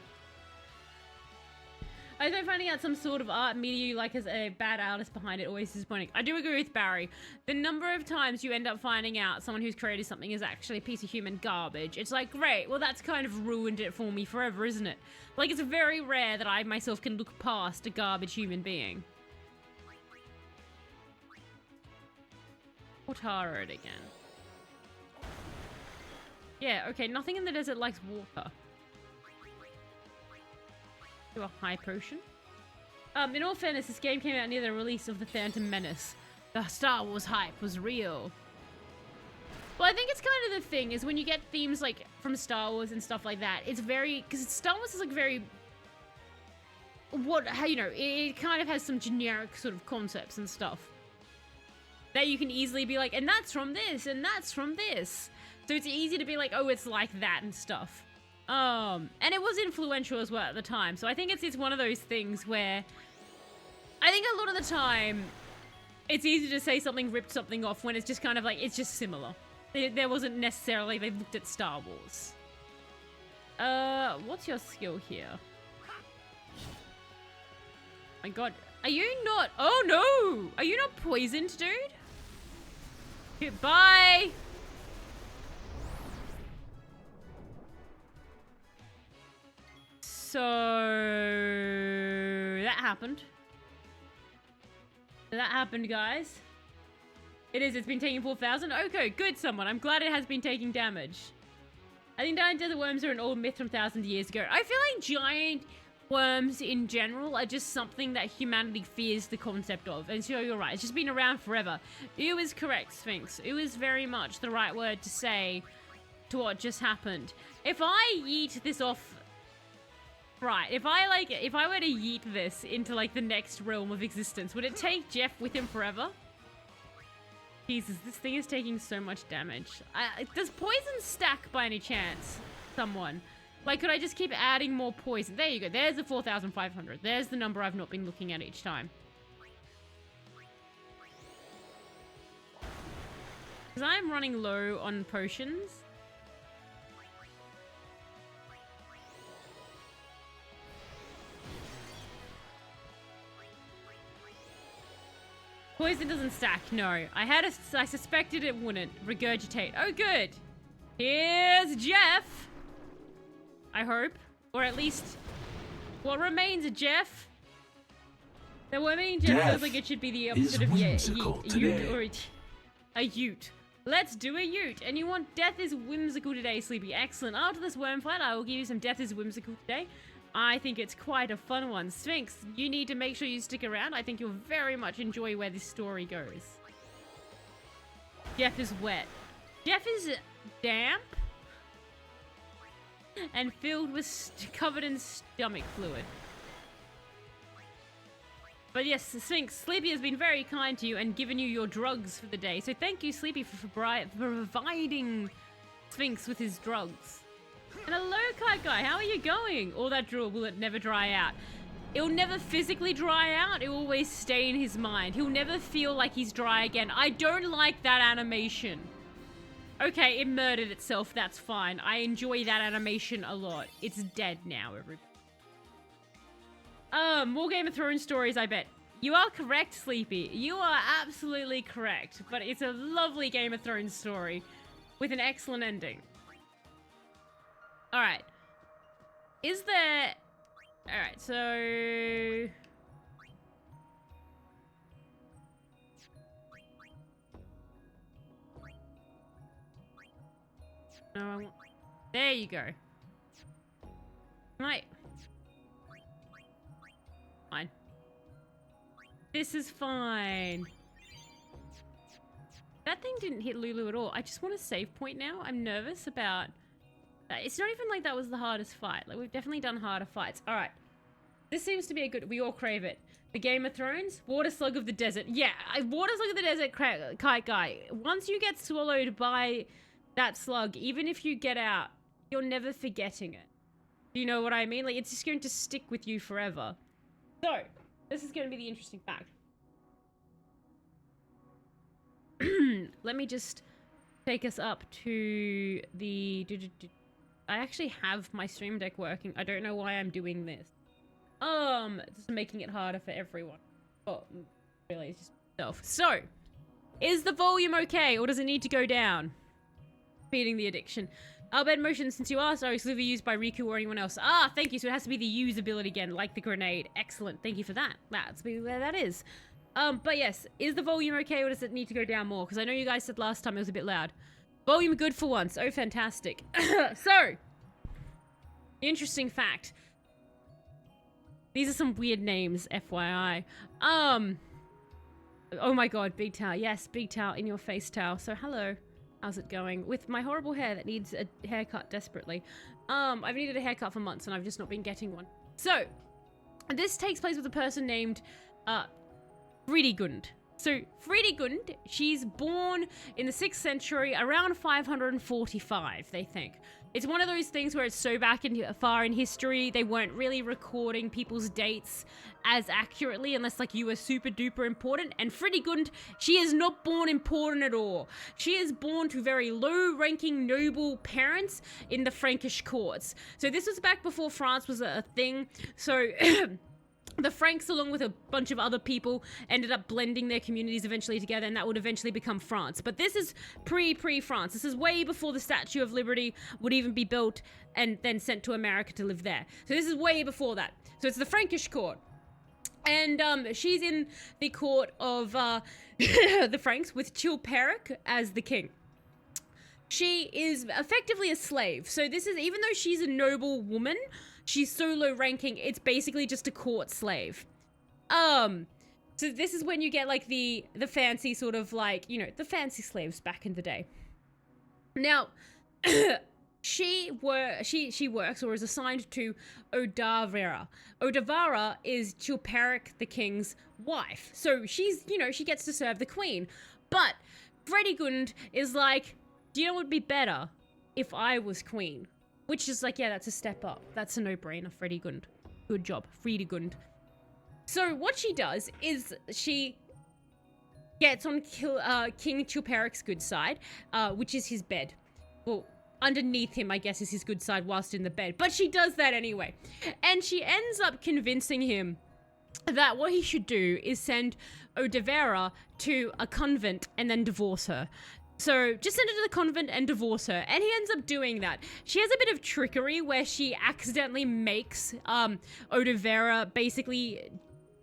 S1: I think finding out some sort of art media like as a bad artist behind it always disappointing. I do agree with Barry. The number of times you end up finding out someone who's created something is actually a piece of human garbage. It's like, great, well that's kind of ruined it for me forever, isn't it? Like, it's very rare that I myself can look past a garbage human being. Otara it again. Yeah, okay, nothing in the desert likes water. Do a high potion. In all fairness, this game came out near the release of The Phantom Menace. The Star Wars hype was real. Well, I think it's kind of the thing, is when you get themes like from Star Wars and stuff like that, it's very, because Star Wars is like very, how you know, it kind of has some generic sort of concepts and stuff that you can easily be like, and that's from this, and that's from this. So it's easy to be like, oh, it's like that and stuff. And it was influential as well at the time. So I think it's one of those things where I think a lot of the time it's easy to say something ripped something off when it's just kind of like, it's just similar. There wasn't necessarily, they looked at Star Wars. What's your skill here? My god. Are you not, oh no! Are you not poisoned, dude? Goodbye! So that happened. That happened, guys. It's been taking 4,000. Okay, good, someone. I'm glad it has been taking damage. I think giant desert worms are an old myth from thousands of years ago. I feel like giant worms in general are just something that humanity fears the concept of. And so you're right. It's just been around forever. Ew is correct, Sphinx. Ew is very much the right word to say to what just happened. If I yeet this off... Right, if I were to yeet this into like the next realm of existence, would it take Jeff with him forever? Jesus, this thing is taking so much damage. Does poison stack by any chance? Someone. Like, could I just keep adding more poison? There you go. There's the 4,500. There's the number I've not been looking at each time. Because I'm running low on potions. Poison doesn't stack, no. I suspected it wouldn't. Regurgitate. Oh, good. Here's Jeff. I hope. Or at least what remains of Jeff. The remaining Jeff feels like it should be the opposite of a ute. Let's do a ute. And you want Death is whimsical today, Sleepy. Excellent. After this worm fight, I will give you some Death is whimsical today. I think it's quite a fun one. Sphinx, you need to make sure you stick around. I think you'll very much enjoy where this story goes. Jeff is wet. Jeff is damp and filled with covered in stomach fluid. But yes, Sphinx, Sleepy has been very kind to you and given you your drugs for the day. So thank you, Sleepy, for providing Sphinx with his drugs. And hello, Kite Guy, how are you going? All that drool, will it never dry out? It'll never physically dry out, it will always stay in his mind. He'll never feel like he's dry again. I don't like that animation. Okay, it murdered itself, that's fine. I enjoy that animation a lot. It's dead now, everybody. More Game of Thrones stories, I bet. You are correct, Sleepy. You are absolutely correct. But it's a lovely Game of Thrones story with an excellent ending. Alright. Is there Alright, so... No, I want... There you go. Right. Fine. This is fine. That thing didn't hit Lulu at all. I just want a save point now. I'm nervous about... It's not even like that was the hardest fight. Like, we've definitely done harder fights. Alright. This seems to be a good... We all crave it. The Game of Thrones? Water Slug of the Desert. Yeah, Water Slug of the Desert kite guy. Once you get swallowed by that slug, even if you get out, you're never forgetting it. Do you know what I mean? Like, it's just going to stick with you forever. So, this is going to be the interesting fact. Let me just take us up to the... I actually have my stream deck working. I don't know why I'm doing this. Just making it harder for everyone. Well, really, it's just myself. So, is the volume okay, or does it need to go down? Feeding the addiction. Bed motion, since you asked, are exclusively used by Riku or anyone else? Ah, thank you. So it has to be the use ability again, like the grenade. Excellent. Thank you for that. That's where that is. But yes, is the volume okay, or does it need to go down more? Because I know you guys said last time it was a bit loud. Volume good for once. Oh, fantastic. So, interesting fact. These are some weird names, FYI. Oh my god, Big Towel. Yes, Big Towel, in your face towel. So, hello. How's it going? With my horrible hair that needs a haircut desperately. I've needed a haircut for months and I've just not been getting one. So, this takes place with a person named, Fridegund. So, Fridegund, she's born in the 6th century, around 545, they think. It's one of those things where it's so far in history, they weren't really recording people's dates as accurately unless, like, you were super duper important. And Fridegund, she is not born important at all. She is born to very low-ranking noble parents in the Frankish courts. So this was back before France was a thing. So... The Franks, along with a bunch of other people, ended up blending their communities eventually together, and that would eventually become France. But this is pre-France. This is way before the Statue of Liberty would even be built and then sent to America to live there. So this is way before that. So it's the Frankish court. And she's in the court of the Franks with Chilperic as the king. She is effectively a slave. So this is, even though she's a noble woman... She's so low ranking, it's basically just a court slave. So this is when you get like the fancy sort of like, you know, the fancy slaves back in the day. Now, she works or is assigned to Odavara. Odavara is Chilperic the king's wife. So she's, you know, she gets to serve the queen. But Fredegund is like, do you know what would be better if I was queen? Which is like, yeah, that's a step up. That's a no-brainer, Fredegund. Good job, Fredegund. So what she does is she gets on King Chilperic's good side, which is his bed. Well, underneath him, I guess, is his good side whilst in the bed. But she does that anyway. And she ends up convincing him that what he should do is send Odavara to a convent and then divorce her. So, just send her to the convent and divorce her. And he ends up doing that. She has a bit of trickery where she accidentally makes Odavara basically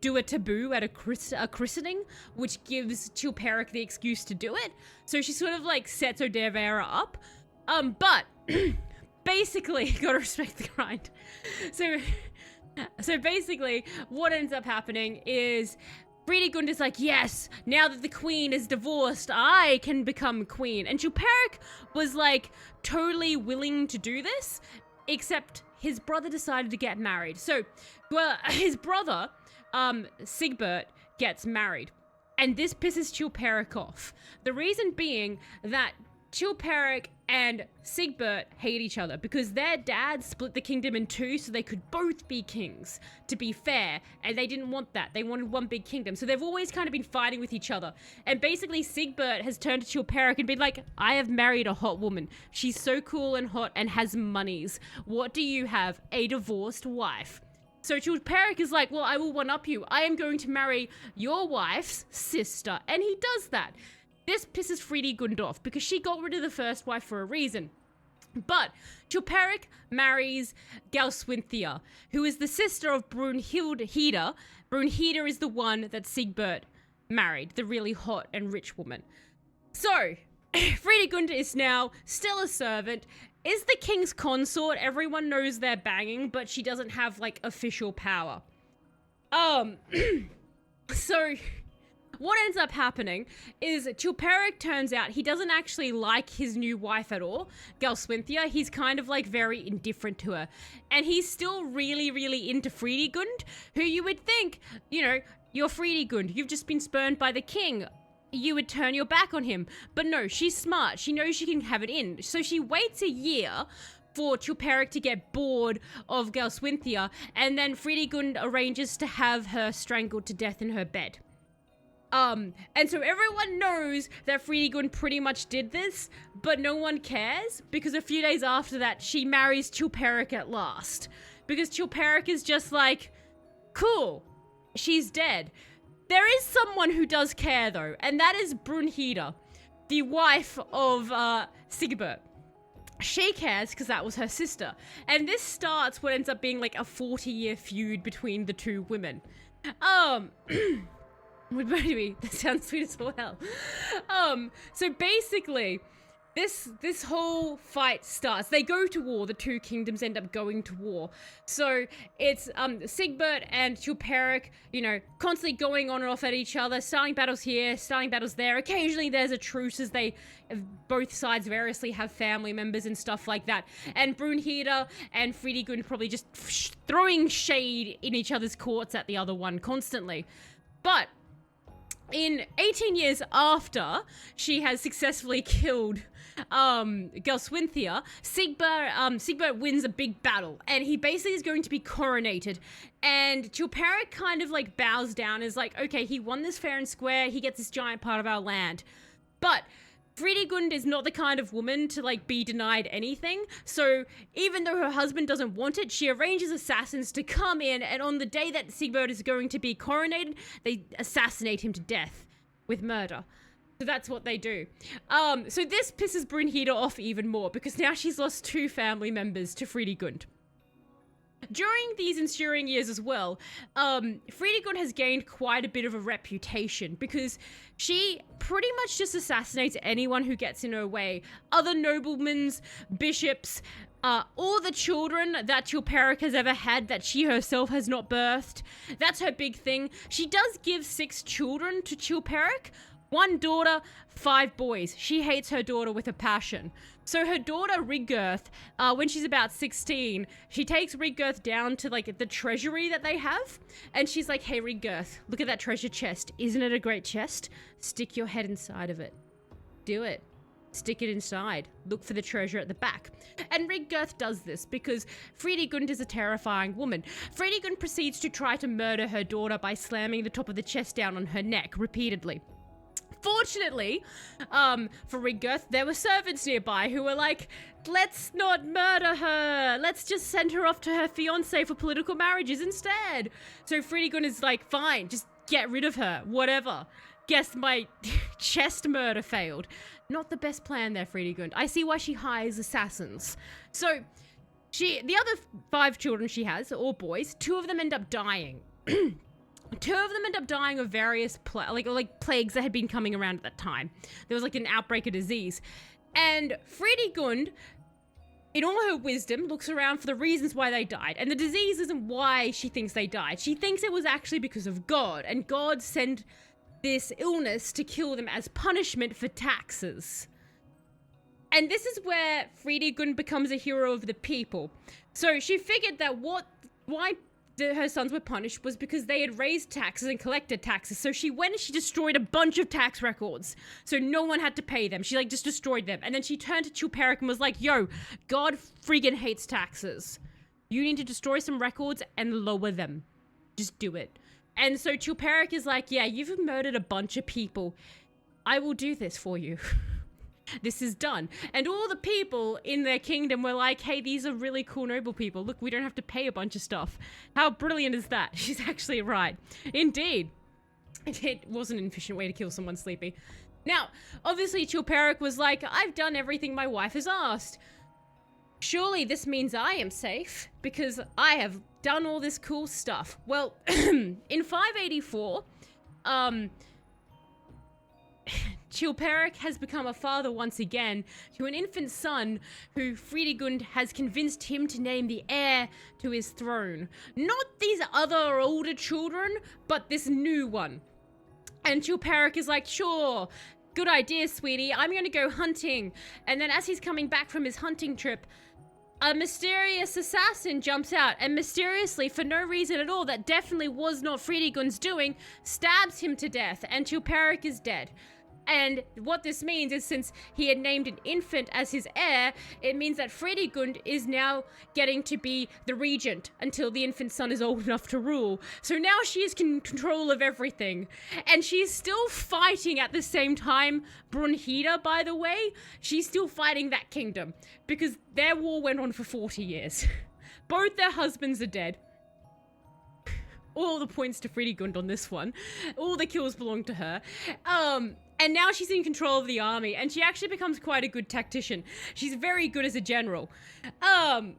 S1: do a taboo at a christening, which gives Chilperic the excuse to do it. So she sort of like sets Odavara up. But basically, gotta respect the grind. So basically, what ends up happening is Fredegund is like, yes, now that the queen is divorced, I can become queen. And Chilperic was like totally willing to do this, except his brother decided to get married. So, well, his brother, Sigbert, gets married. And this pisses Chilperic off. The reason being that Chilperic and Sigbert hate each other because their dad split the kingdom in two so they could both be kings, to be fair, and they didn't want that. They wanted one big kingdom. So they've always kind of been fighting with each other. And basically Sigbert has turned to Chilperic and been like, I have married a hot woman. She's so cool and hot and has monies. What do you have? A divorced wife. So Chilperic is like, well, I will one-up you. I am going to marry your wife's sister. And he does that. This pisses Fredegund off because she got rid of the first wife for a reason. But Chilperic marries Galswinthia, who is the sister of Brunhilde. Brunhilde is the one that Sigbert married, the really hot and rich woman. So, Fredegund is now still a servant, is the king's consort. Everyone knows they're banging, but she doesn't have, like, official power. So, what ends up happening is Chilperic turns out he doesn't actually like his new wife at all, Galswinthia. He's kind of, like, very indifferent to her. And he's still really, really into Fredegund, who you would think, you know, you're Fredegund, you've just been spurned by the king. You would turn your back on him. But no, she's smart. She knows she can have it in. So she waits a year for Chilperic to get bored of Galswinthia, and then Fredegund arranges to have her strangled to death in her bed. And so everyone knows that Fredegund pretty much did this, but no one cares, because a few days after that, she marries Chilperic at last. Because Chilperic is just like, cool, she's dead. There is someone who does care, though, and that is Brunhilde, the wife of Sigbert. She cares because that was her sister. And this starts what ends up being like a 40-year feud between the two women. That sounds sweet as well. So basically, this whole fight starts. They go to war. The two kingdoms end up going to war. So it's Sigbert and Chilperic, you know, constantly going on and off at each other, starting battles here, starting battles there. Occasionally there's a truce as they both sides variously have family members and stuff like that. And Brunhilde and Fredegund probably just throwing shade in each other's courts at the other one constantly. But in 18 years after she has successfully killed Galswinthia, Sigbert wins a big battle, and he basically is going to be coronated. And Chilperic kind of like bows down, is like, okay, he won this fair and square, he gets this giant part of our land. But Fredegund is not the kind of woman to like be denied anything, so even though her husband doesn't want it, she arranges assassins to come in, and on the day that Sigbert is going to be coronated, they assassinate him to death with murder. So that's what they do. So this pisses Brunhilde off even more, because now she's lost 2 family members to Fredegund. During these ensuing years as well, Fredegund has gained quite a bit of a reputation, because she pretty much just assassinates anyone who gets in her way. Other noblemen, bishops, all the children that Chilperic has ever had that she herself has not birthed. That's her big thing. She does give 6 children to Chilperic. 1 daughter, 5 boys. She hates her daughter with a passion. So her daughter, Rigurth, when she's about 16, she takes Rigurth down to, like, the treasury that they have. And she's like, hey, Rigurth, look at that treasure chest. Isn't it a great chest? Stick your head inside of it. Do it. Stick it inside. Look for the treasure at the back. And Rigurth does this because Fredegund is a terrifying woman. Fredegund proceeds to try to murder her daughter by slamming the top of the chest down on her neck repeatedly. Fortunately, for Rigurth, there were servants nearby who were like, let's not murder her. Let's just send her off to her fiancé for political marriages instead. So Fredegund is like, fine, just get rid of her, whatever. Guess my chest murder failed. Not the best plan there, Fredegund. I see why she hires assassins. So, the other 5 children she has, all boys, 2 of them end up dying. 2 of them end up dying of various plagues that had been coming around at that time. There was like an outbreak of disease. And Fredegund, in all her wisdom, looks around for the reasons why they died. And the disease isn't why she thinks they died. She thinks it was actually because of God. And God sent this illness to kill them as punishment for taxes. And this is where Fredegund becomes a hero of the people. So she figured that why her sons were punished was because they had raised taxes and collected taxes. So she went and she destroyed a bunch of tax records. So no one had to pay them. She just destroyed them. And then she turned to Chilperic and was like, yo, God friggin' hates taxes. You need to destroy some records and lower them. Just do it. And so Chilperic is like, yeah, you've murdered a bunch of people. I will do this for you. This is done. And all the people in their kingdom were like, hey, these are really cool noble people. Look, we don't have to pay a bunch of stuff. How brilliant is that? She's actually right. Indeed. It wasn't an efficient way to kill someone sleepy. Now, obviously Chilperic was like, I've done everything my wife has asked. surely this means I am safe because I have done all this cool stuff. Well, in 584, Chilperic has become a father once again to an infant son who Fredegund has convinced him to name the heir to his throne. Not these other older children, but this new one. And Chilperic is like, sure, good idea, sweetie. I'm going to go hunting. And then as he's coming back from his hunting trip, a mysterious assassin jumps out and mysteriously, for no reason at all, that definitely was not Fredegund's doing, stabs him to death, and Chilperic is dead. And what this means is, since he had named an infant as his heir, it means that Fredegund is now getting to be the regent until the infant son is old enough to rule. So now she is in control of everything. And she's still fighting at the same time Brunhilde, by the way. She's still fighting that kingdom because their war went on for 40 years. Both their husbands are dead. All the points to Fredegund on this one. All the kills belong to her. And now she's in control of the army, and she actually becomes quite a good tactician. She's very good as a general. And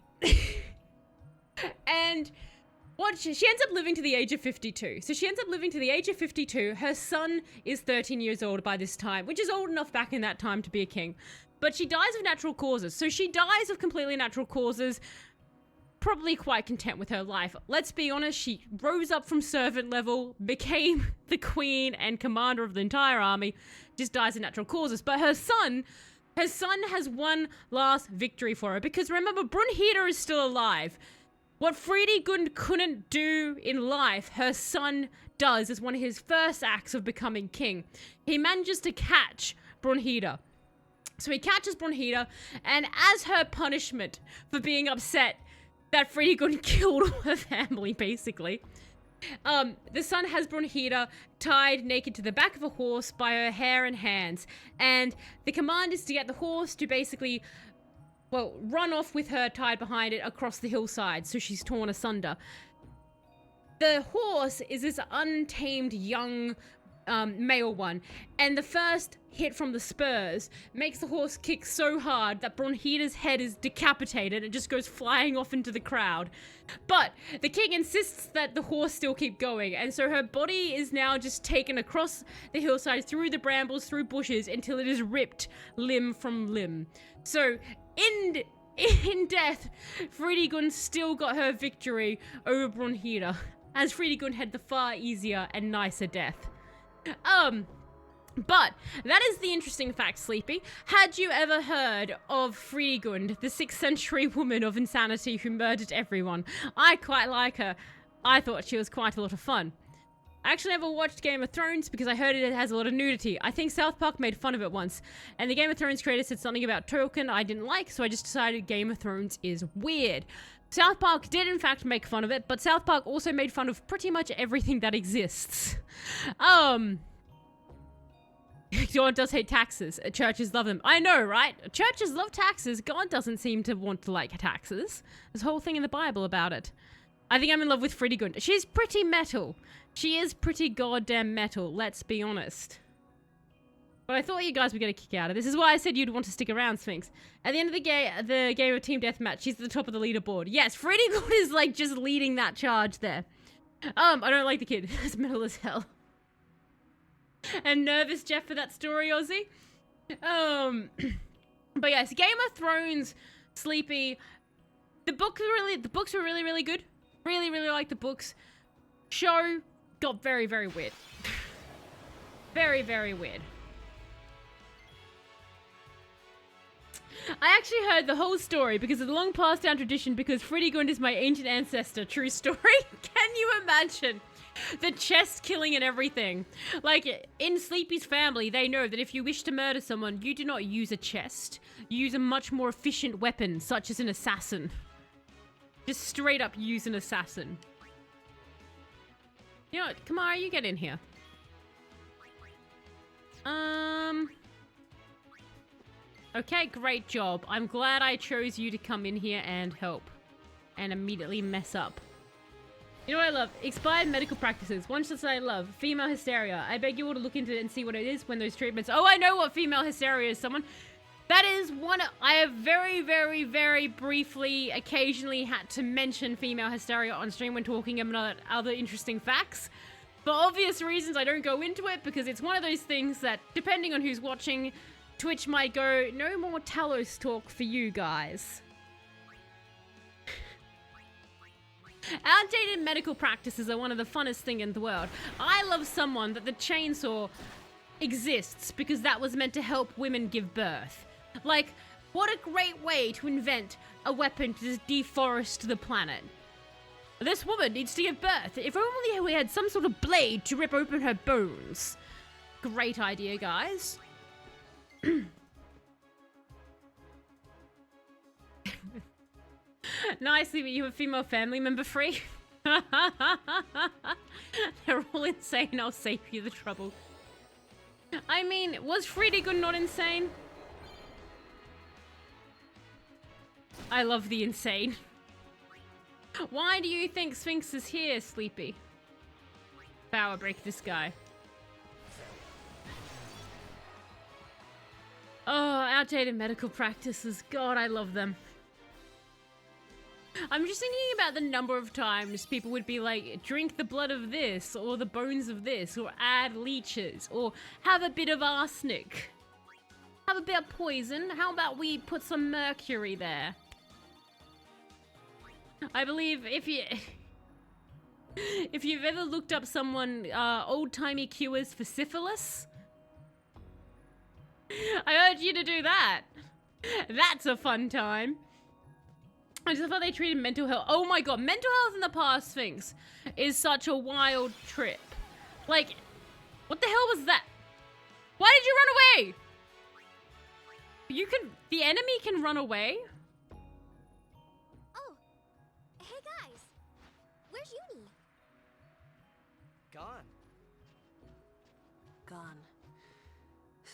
S1: what she ends up living to the age of 52. So she ends up living to the age of 52. Her son is 13 years old by this time, which is old enough back in that time to be a king. But she dies of natural causes. So she dies of completely natural causes, probably quite content with her life. Let's be honest, she rose up from servant level, became the queen and commander of the entire army, just dies of natural causes. But her son has one last victory for her, because remember, Brunhilde is still alive. What Fredegund couldn't do in life, her son does as one of his first acts of becoming king. He manages to catch Brunhilde. So he catches Brunhilde, and as her punishment for being upset that Fredegund killed all her family, basically, the son has Brunhilde tied naked to the back of a horse by her hair and hands. And the command is to get the horse to basically, well, run off with her tied behind it across the hillside, so she's torn asunder. The horse is this untamed young male one, and the first hit from the spurs makes the horse kick so hard that Brunhilde's head is decapitated and just goes flying off into the crowd. But the king insists that the horse still keep going, and so her body is now just taken across the hillside, through the brambles, through bushes, until it is ripped limb from limb. So in death, Fredegund still got her victory over Brunhilde, as Fredegund had the far easier and nicer death. But that is the interesting fact, Sleepy. Had you ever heard of Fredegund, the 6th century woman of insanity who murdered everyone? I quite like her. I thought she was quite a lot of fun. I actually never watched Game of Thrones because I heard it has a lot of nudity. I think South Park made fun of it once, and the Game of Thrones creator said something about Tolkien I didn't like, so I just decided Game of Thrones is weird. South Park did in fact make fun of it, but South Park also made fun of pretty much everything that exists. God does hate taxes. Churches love them. I know, right? Churches love taxes. God doesn't seem to want to like taxes. There's a whole thing in the Bible about it. I think I'm in love with Fredegund. She's pretty metal. She is pretty goddamn metal, let's be honest. But I thought you guys would get a kick out of this. This is why I said you'd want to stick around, Sphinx. At the end of the game of Team Deathmatch, she's at the top of the leaderboard. Yes, Fredegund is like just leading that charge there. I don't like the kid. It's metal as hell. And nervous Jeff for that story, Ozzy. But yes, Game of Thrones, Sleepy. The books were really, really good. Really, really like the books. Show got very, very weird. Very, very weird. I actually heard the whole story because of the long passed down tradition, because Fredegund is my ancient ancestor. True story. Can you imagine? The chest killing and everything. Like, in Sleepy's family, they know that if you wish to murder someone, you do not use a chest. You use a much more efficient weapon, such as an assassin. Just straight up use an assassin. You know what, Kamara, you get in here. Okay, great job. I'm glad I chose you to come in here and help. And immediately mess up. You know what I love? Expired medical practices. One such I love. Female hysteria. I beg you all to look into it and see what it is when those treatments... Oh, I know what female hysteria is, someone. That is one. I have very, very, very briefly, occasionally had to mention female hysteria on stream when talking about other interesting facts. For obvious reasons, I don't go into it because it's one of those things that, depending on who's watching, Twitch might go, no more Talos talk for you guys. Outdated medical practices are one of the funnest things in the world. I love someone that the chainsaw exists because that was meant to help women give birth. Like, what a great way to invent a weapon to deforest the planet. This woman needs to give birth. If only we had some sort of blade to rip open her bones. Great idea, guys. Nicely, but you have a female family member free. They're all insane. I'll save you the trouble. I mean, was Friedigun not insane? I love the insane. Why do you think Sphinx is here, Sleepy? Power break this guy. Oh, outdated medical practices. God, I love them. I'm just thinking about the number of times people would be like, drink the blood of this, or the bones of this, or add leeches, or have a bit of arsenic. Have a bit of poison. How about we put some mercury there? I believe if you've ever looked up someone, old-timey cures for syphilis, I urge you to do that. That's a fun time. I just thought they treated mental health. Oh my god, mental health in the past, Sphinx, is such a wild trip. Like, what the hell was that? Why did you run away? The enemy can run away?
S7: Oh, hey guys, where's Uni?
S4: Gone.
S2: Gone.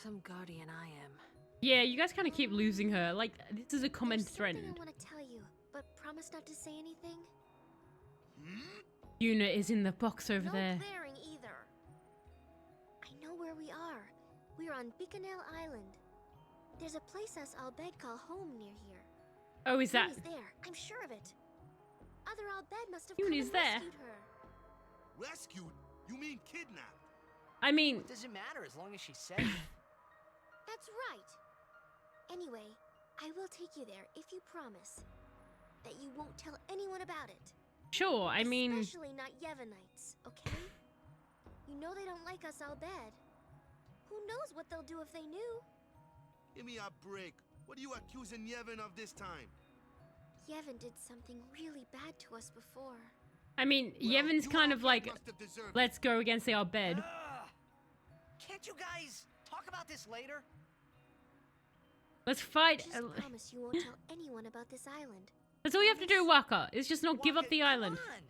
S2: Some guardian I am.
S1: Yeah, you guys kind of keep losing her. Like, this is a common
S7: There's something
S1: trend.
S7: I want to tell you, but promise not to say anything.
S1: Yuna is in the box over
S7: No
S1: there.
S7: glaring either. I know where we are. We're on Bikanel Island. There's a place us Albed call home near here.
S1: Oh, is that?
S7: Yuni's there. I'm sure of it. Other Albed must have
S1: Yuni's
S7: come and
S1: there.
S7: rescued her.
S8: Rescued? You mean kidnapped?
S1: I mean,
S4: What does it matter as long as she's safe?
S7: That's right. Anyway, I will take you there if you promise that you won't tell anyone about it.
S1: sure, I mean,
S7: Especially not Yevonites, okay? You know they don't like us Albed. Who knows what they'll do if they knew?
S8: Give me a break. What are you accusing Yevon of this time?
S7: Yevon did something really bad to us before.
S1: I mean,
S8: Well,
S1: Yevon's
S8: you
S1: kind of
S8: Albed
S1: like,
S8: must have deserved it.
S1: let's go against our bed.
S4: Ugh. Can't you guys talk about this later?
S1: Let's fight.
S7: Just promise you won't tell anyone about this island.
S1: That's all you have to do, Waka. Is just not give up the island.
S4: Come on.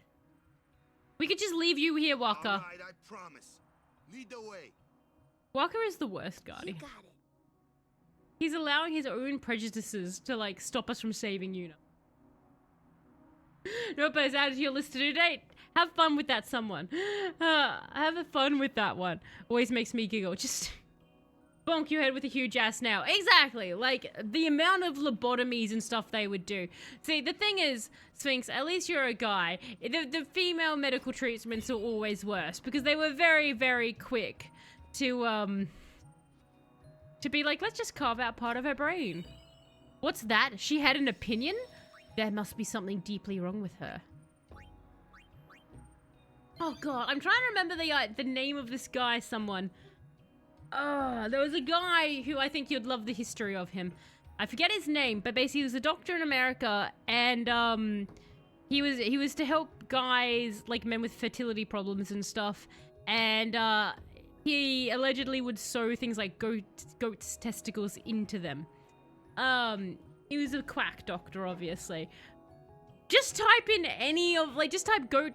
S1: We could just leave you here, Waka.
S8: All right, I promise. Lead the way.
S1: Waka is the worst
S7: You
S1: guardian.
S7: got it.
S1: He's allowing his own prejudices to, like, stop us from saving Yuna. Nope, it's added to your list to do date. Have fun with that, someone. Have fun with that one. Always makes me giggle. Just bonk your head with a huge ass now. Exactly. Like, the amount of lobotomies and stuff they would do. See, the thing is, Sphinx, at least you're a guy. The female medical treatments are always worse because they were very, very quick to be like, let's just carve out part of her brain. What's that? She had an opinion? There must be something deeply wrong with her. Oh god, I'm trying to remember the name of this guy, someone. There was a guy who I think you'd love the history of him. I forget his name, but basically he was a doctor in America, and he was to help guys, like men with fertility problems and stuff, and he allegedly would sew things like goat's testicles into them. He was a quack doctor, obviously. Just type in just type goat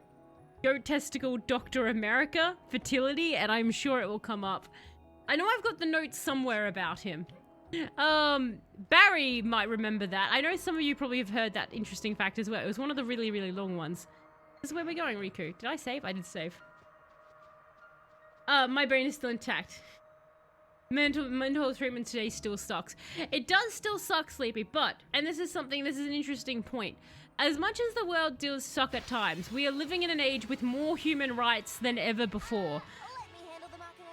S1: testicle Doctor America fertility, and I'm sure it will come up. I know I've got the notes somewhere about him. Barry might remember that. I know some of you probably have heard that interesting fact as well. It was one of the really, really long ones. This is where we're going, Riku. Did I save? I did save. My brain is still intact. Mental health treatment today still sucks. It does still suck, Sleepy, but, and this is an interesting point. As much as the world does suck at times, we are living in an age with more human rights than ever before.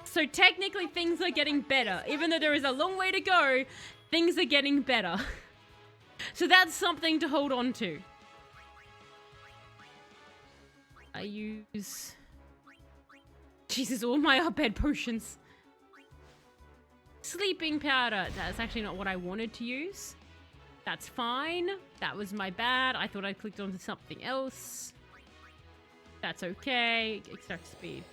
S1: So technically things are getting better. Even though there is a long way to go, things are getting better. So that's something to hold on to. I use... Jesus, all my bed potions. Sleeping powder. That's actually not what I wanted to use. That's fine. That was my bad. I thought I clicked onto something else. That's okay. Extract speed.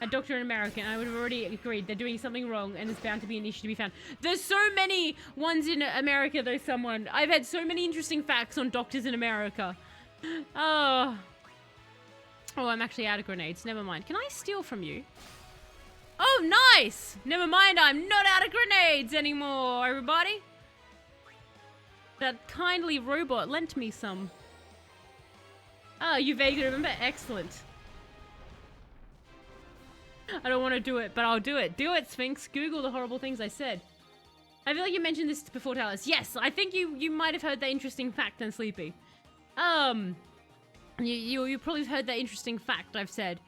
S1: A doctor in America, I would have already agreed. They're doing something wrong and there's bound to be an issue to be found. There's so many ones in America, though, someone. I've had so many interesting facts on doctors in America. Oh. Oh, I'm actually out of grenades. Never mind. Can I steal from you? Oh, nice! Never mind, I'm not out of grenades anymore, everybody. That kindly robot lent me some. Oh, you vaguely remember? Excellent. I don't want to do it, but I'll do it. Do it, Sphinx. Google the horrible things I said. I feel like you mentioned this before, Talis. Yes, I think you might have heard that interesting fact then, Sleepy. You probably heard that interesting fact I've said.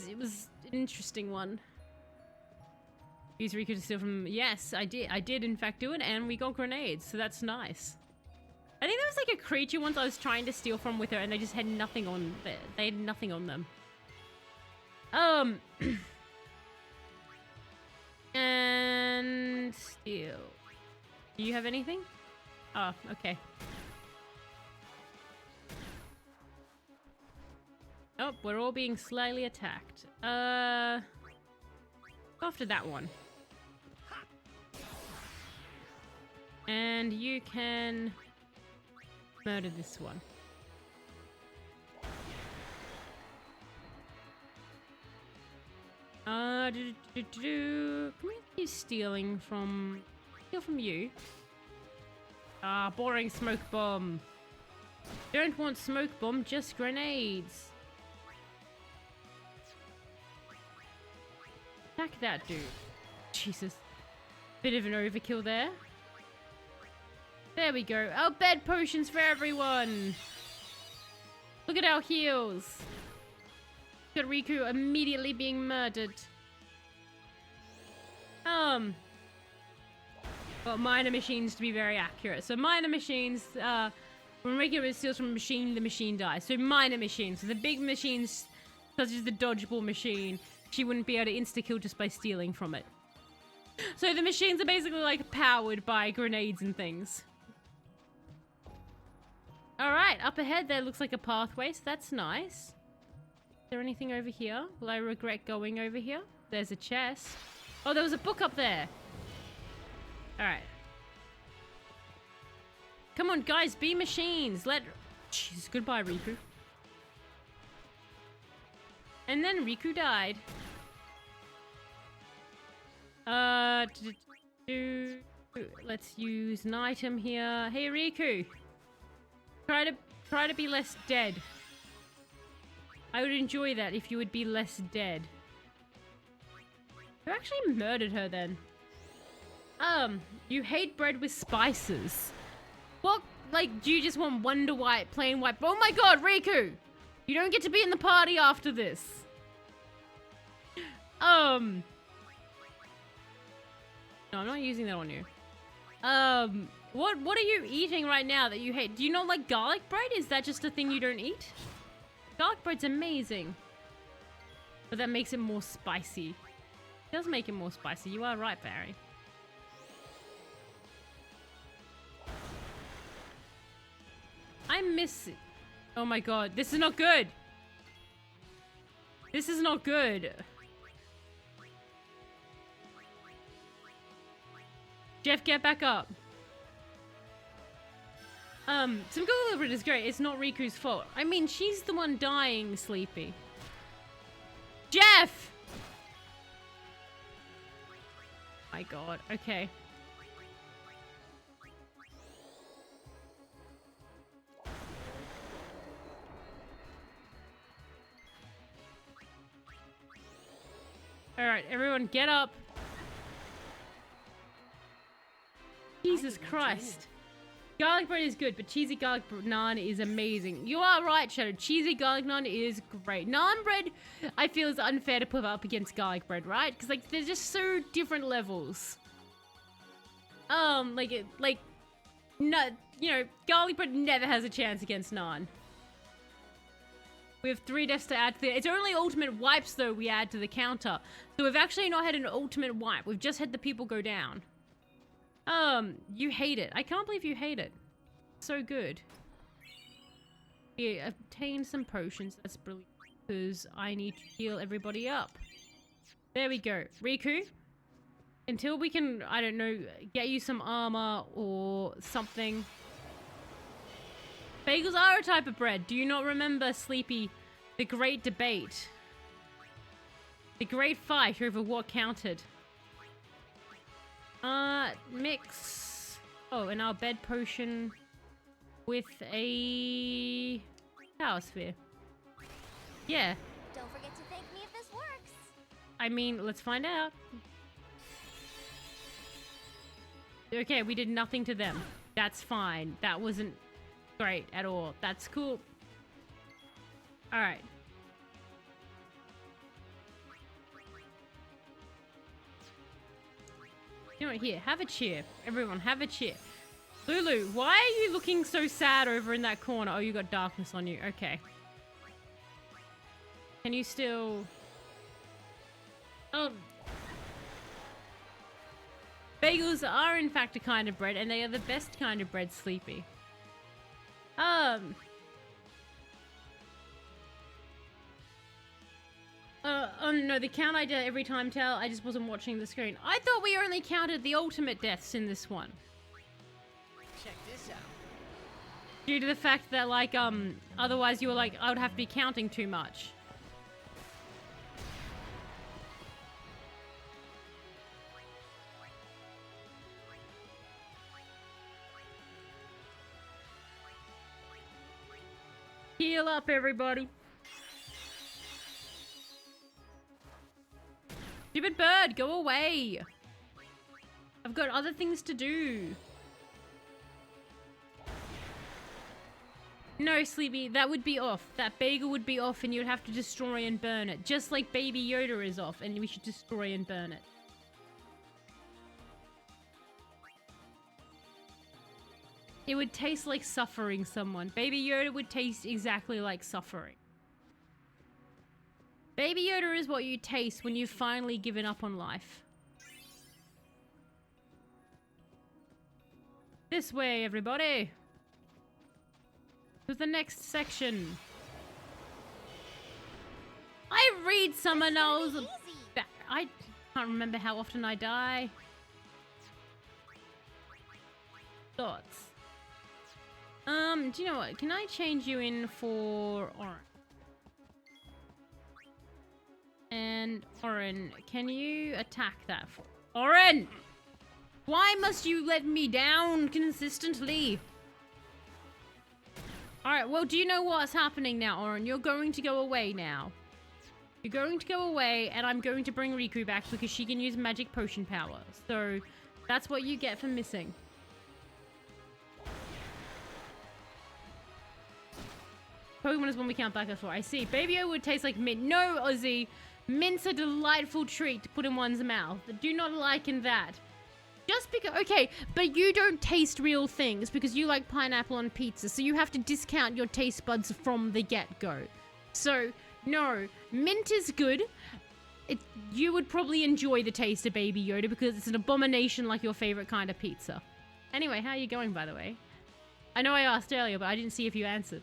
S1: It was an interesting one. Use Riku to steal from... Yes, I did. I did, in fact, do it, and we got grenades, so that's nice. I think there was, like, a creature once I was trying to steal from with her, and they just had nothing on... They had nothing on them. And... Steal. Do you have anything? Oh, okay. Oh, we're all being slightly attacked. After that one. And you can murder this one. Can we keep stealing from... Steal from you? Ah, boring smoke bomb. Don't want smoke bomb, just grenades. Attack that dude. Jesus. Bit of an overkill there. There we go. Our bed potions for everyone. Look at our heals. Got Riku immediately being murdered. Got minor machines to be very accurate. So minor machines, when regular steals from a machine, the machine dies. So minor machines. So the big machines, such as the dodgeball machine, she wouldn't be able to insta-kill just by stealing from it. So the machines are basically like powered by grenades and things. Alright, up ahead there looks like a pathway, so that's nice. Is there anything over here? Will I regret going over here? There's a chest. Oh, there was a book up there. Alright. Come on, guys, be machines. Jeez, goodbye, Riku. And then Riku died. Let's use an item here. Hey, Riku. Try to be less dead. I would enjoy that if you would be less dead. You actually murdered her then. You hate bread with spices. What? Like, do you just want Wonder White, plain white? Oh my god, Riku! You don't get to be in the party after this. No, I'm not using that on you. What are you eating right now that you hate? Do you not like garlic bread? Is that just a thing you don't eat? Garlic bread's amazing. But that makes it more spicy. It does make it more spicy. You are right, Barry. I miss it. Oh my god, this is not good. This is not good. Jeff, get back up. Some Google is great. It's not Riku's fault. I mean, she's the one dying, Sleepy. Jeff! My god, okay. Alright, everyone get up. Jesus Christ. Garlic bread is good, but cheesy garlic naan is amazing. You are right, Shadow. Cheesy garlic naan is great. Naan bread, I feel, is unfair to put up against garlic bread, right? Because, like, they're just so different levels. No, you know, garlic bread never has a chance against naan. We have 3 deaths to add to the... It's only ultimate wipes, though, we add to the counter. So we've actually not had an ultimate wipe. We've just had the people go down. You hate it. I can't believe you hate it. So good. Yeah, obtain some potions. That's brilliant. Because I need to heal everybody up. There we go. Riku, until we can, I don't know, get you some armor or something. Bagels are a type of bread. Do you not remember, Sleepy, the great debate? The great fight over what counted? Mix. Oh, and our bed potion with a power sphere. Yeah.
S7: Don't forget to thank me if this works.
S1: I mean, let's find out. Okay, we did nothing to them. That's fine. That wasn't great at all. That's cool. Alright. You know what? Here, have a cheer. Everyone, have a cheer. Lulu, why are you looking so sad over in that corner? Oh, you got darkness on you. Okay. Can you still... Oh. Bagels are in fact a kind of bread, and they are the best kind of bread, Sleepy. No, the count I did every time tell, I just wasn't watching the screen. I thought we only counted the ultimate deaths in this one.
S4: Check this out.
S1: Due to the fact that, like, otherwise you were like, I would have to be counting too much. Heal up, everybody. Stupid bird, go away. I've got other things to do. No, Sleepy, that would be off. That bagel would be off and you'd have to destroy and burn it. Just like Baby Yoda is off and we should destroy and burn it. It would taste like suffering someone. Baby Yoda would taste exactly like suffering. Baby Yoda is what you taste when you've finally given up on life. This way, everybody. To the next section. I read someone else. I can't remember how often I die. Thoughts. Do you know what? Can I change you in for orange? And Oren, can you attack that for Oren? Why must you let me down consistently? Alright, well, do you know what's happening now, Oren? You're going to go away now. You're going to go away, and I'm going to bring Riku back because she can use magic potion power. So, that's what you get for missing. Pokemon is one we count back for. I see. Baby O would taste like mint. No, Ozzy. Mint's a delightful treat to put in one's mouth. Do not liken that. Just because... Okay, but you don't taste real things because you like pineapple on pizza, so you have to discount your taste buds from the get-go. So, no. Mint is good. You would probably enjoy the taste of Baby Yoda because it's an abomination like your favorite kind of pizza. Anyway, how are you going, by the way? I know I asked earlier, but I didn't see if you answered.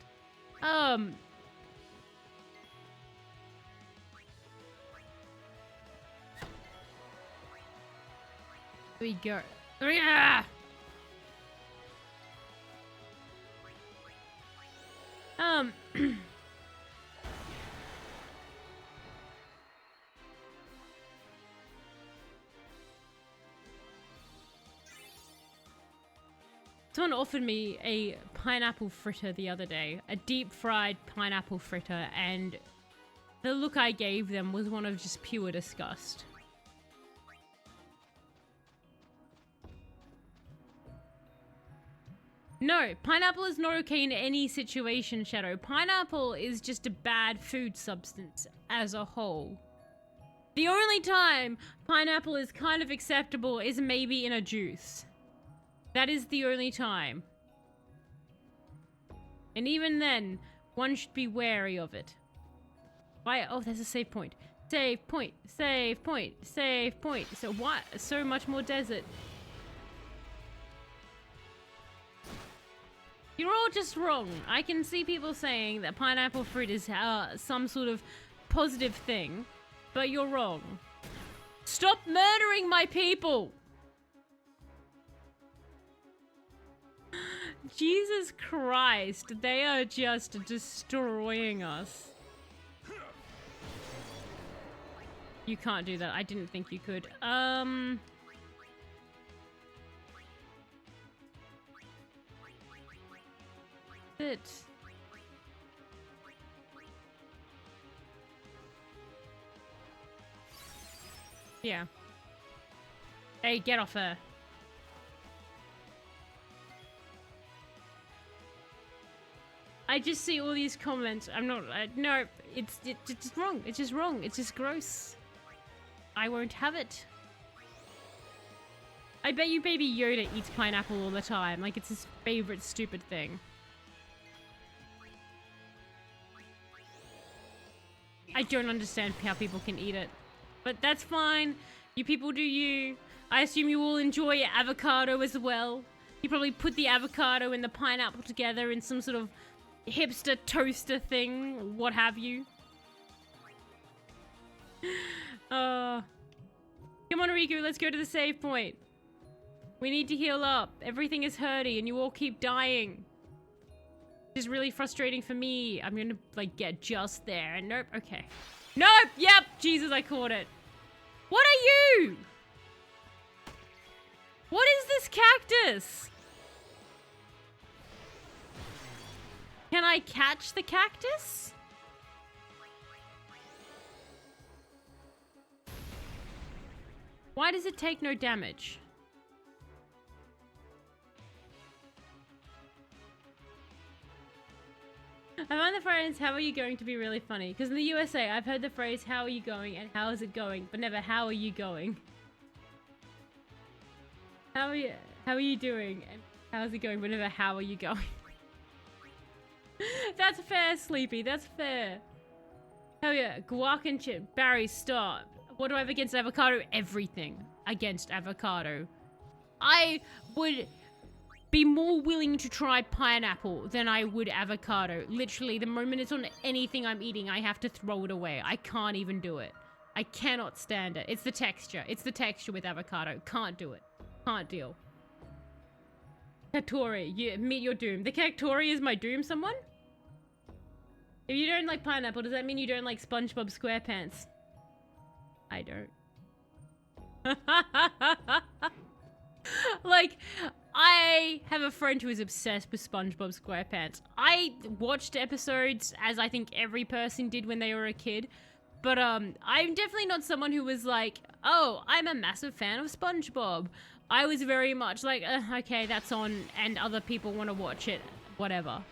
S1: Here we go. Yeah! Someone offered me a pineapple fritter the other day, a deep-fried pineapple fritter, and the look I gave them was one of just pure disgust. No, pineapple is not okay in any situation, Shadow. Pineapple is just a bad food substance as a whole. The only time pineapple is kind of acceptable is maybe in a juice. That is the only time. And even then, one should be wary of it. Why? Oh, there's a save point. Save point, save point, save point. So what? So much more desert. You're all just wrong. I can see people saying that pineapple fruit is some sort of positive thing, but you're wrong. Stop murdering my people! Jesus Christ, they are just destroying us. You can't do that. I didn't think you could. It. Yeah. Hey, get off her. I just see all these comments. I'm not. No, it's just wrong. It's just wrong. It's just gross. I won't have it. I bet you Baby Yoda eats pineapple all the time. Like it's his favorite stupid thing. I don't understand how people can eat it. But that's fine. You people do you. I assume you all enjoy avocado as well. You probably put the avocado and the pineapple together in some sort of hipster toaster thing, what have you. Come on, Riku, let's go to the save point. We need to heal up. Everything is hurty and you all keep dying. It's really frustrating for me. I'm gonna, like, get just there. Nope, okay. Nope, yep, Jesus, I caught it. What are you? What is this cactus? Can I catch the cactus? Why does it take no damage? I find the phrase, how are you going, to be really funny. Because in the USA, I've heard the phrase, how are you going, and how is it going, but never, how are you going? How are you doing, and how's it going, but never, how are you going? That's fair, Sleepy, that's fair. Hell yeah, guac and chip, Barry, stop. What do I have against avocado? Everything against avocado. I would be more willing to try pineapple than I would avocado. Literally, the moment it's on anything I'm eating, I have to throw it away. I can't even do it. I cannot stand it. It's the texture. It's the texture with avocado. Can't do it. Can't deal. Cactori, you meet your doom. The Cactori is my doom, someone? If you don't like pineapple, does that mean you don't like SpongeBob SquarePants? I don't. Like, I have a friend who is obsessed with SpongeBob SquarePants. I watched episodes, as I think every person did when they were a kid. But I'm definitely not someone who was like, oh, I'm a massive fan of SpongeBob. I was very much like, okay, that's on, and other people want to watch it, whatever.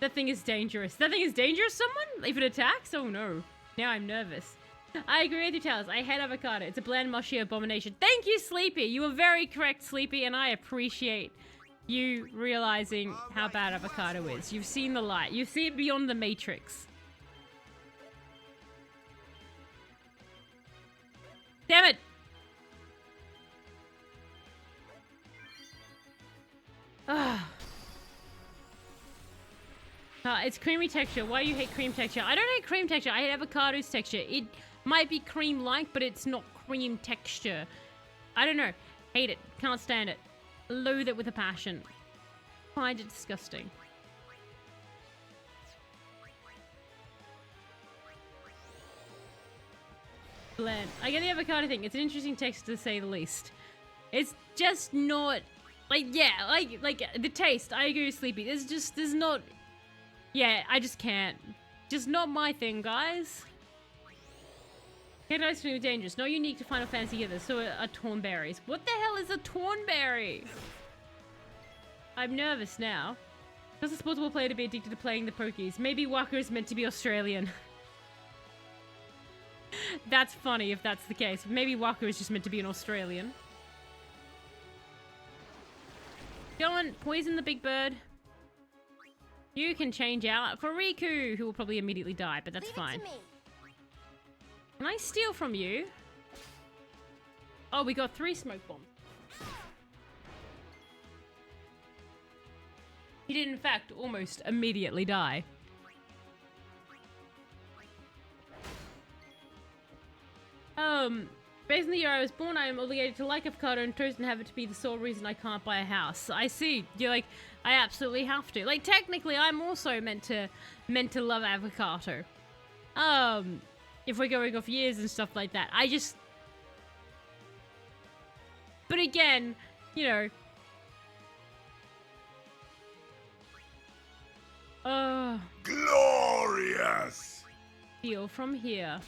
S1: That thing is dangerous. That thing is dangerous, someone? If it attacks? Oh no. Now I'm nervous. I agree with you, Talis. I hate avocado. It's a bland, mushy abomination. Thank you, Sleepy. You were very correct, Sleepy, and I appreciate you realizing how bad avocado is. You've seen the light. You've seen it beyond the Matrix. Damn it! It's creamy texture. Why do you hate cream texture? I don't hate cream texture. I hate avocado's texture. It might be cream-like, but it's not cream texture. I don't know. Hate it. Can't stand it. Loathe it with a passion. Find it disgusting. Bland. I get the avocado thing. It's an interesting texture to say the least. It's just not... Like, yeah, like the taste. I agree with Sleepy. There's not... Yeah, I just can't. Just not my thing, guys. Timecodes are dangerous. Not unique to Final Fantasy either. So are Tornberries. What the hell is a Tornberry? I'm nervous now. Does a sportable player to be addicted to playing the pokies? Maybe Waka is meant to be Australian. That's funny if that's the case. Maybe Waka is just meant to be an Australian. Go on, poison the big bird. You can change out for Riku, who will probably immediately die, but that's fine. Can I steal from you? Oh, we got 3 smoke bombs. He did, in fact, almost immediately die. Based on the year I was born, I am obligated to like avocado and toast and have it to be the sole reason I can't buy a house. I see. You're like, I absolutely have to. Like, technically, I'm also meant to love avocado. If we're going off years and stuff like that. I just... But again, you know...
S8: Glorious!
S1: Steal from here.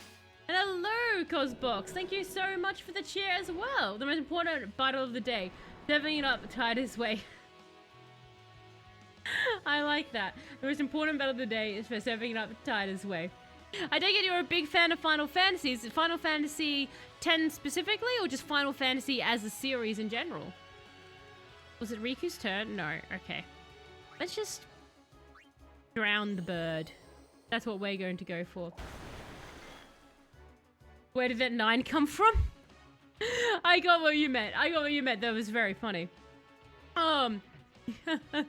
S1: And hello, Cosbox. Thank you so much for the cheer as well. The most important battle of the day. Serving it up the tightest way. I like that. The most important battle of the day is for serving it up the tightest way. I take it you're a big fan of Final Fantasy. Is it Final Fantasy X specifically, or just Final Fantasy as a series in general? Was it Riku's turn? No. Okay. Let's just drown the bird. That's what we're going to go for. Where did that 9 come from? I got what you meant. I got what you meant. That was very funny. Isn't that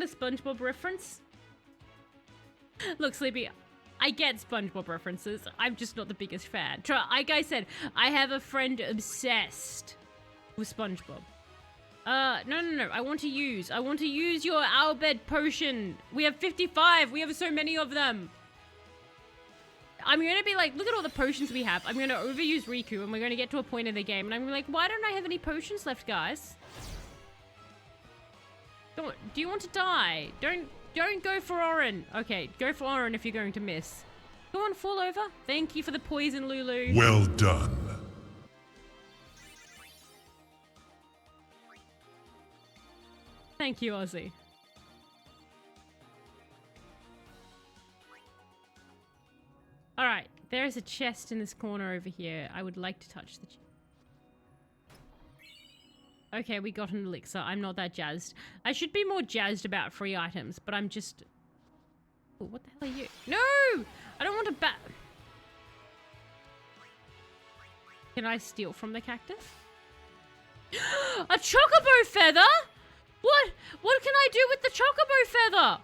S1: a SpongeBob reference? Look, Sleepy, I get SpongeBob references. I'm just not the biggest fan. Like I said, I have a friend obsessed with SpongeBob. No. I want to use your Owlbed potion. We have 55. We have so many of them. I'm going to be like, look at all the potions we have. I'm going to overuse Riku, and we're going to get to a point in the game, and I'm like, why don't I have any potions left, guys? Do you want to die? Don't go for Orin. Okay, go for Orin if you're going to miss. Go on, fall over. Thank you for the poison, Lulu.
S8: Well done.
S1: Thank you, Ozzy. Alright, there's a chest in this corner over here. I would like to touch the chest. Okay, we got an elixir. I'm not that jazzed. I should be more jazzed about free items, but I'm just... Ooh, what the hell are you? No! I don't want to Can I steal from the cactus? A chocobo feather? What? What can I do with the chocobo feather?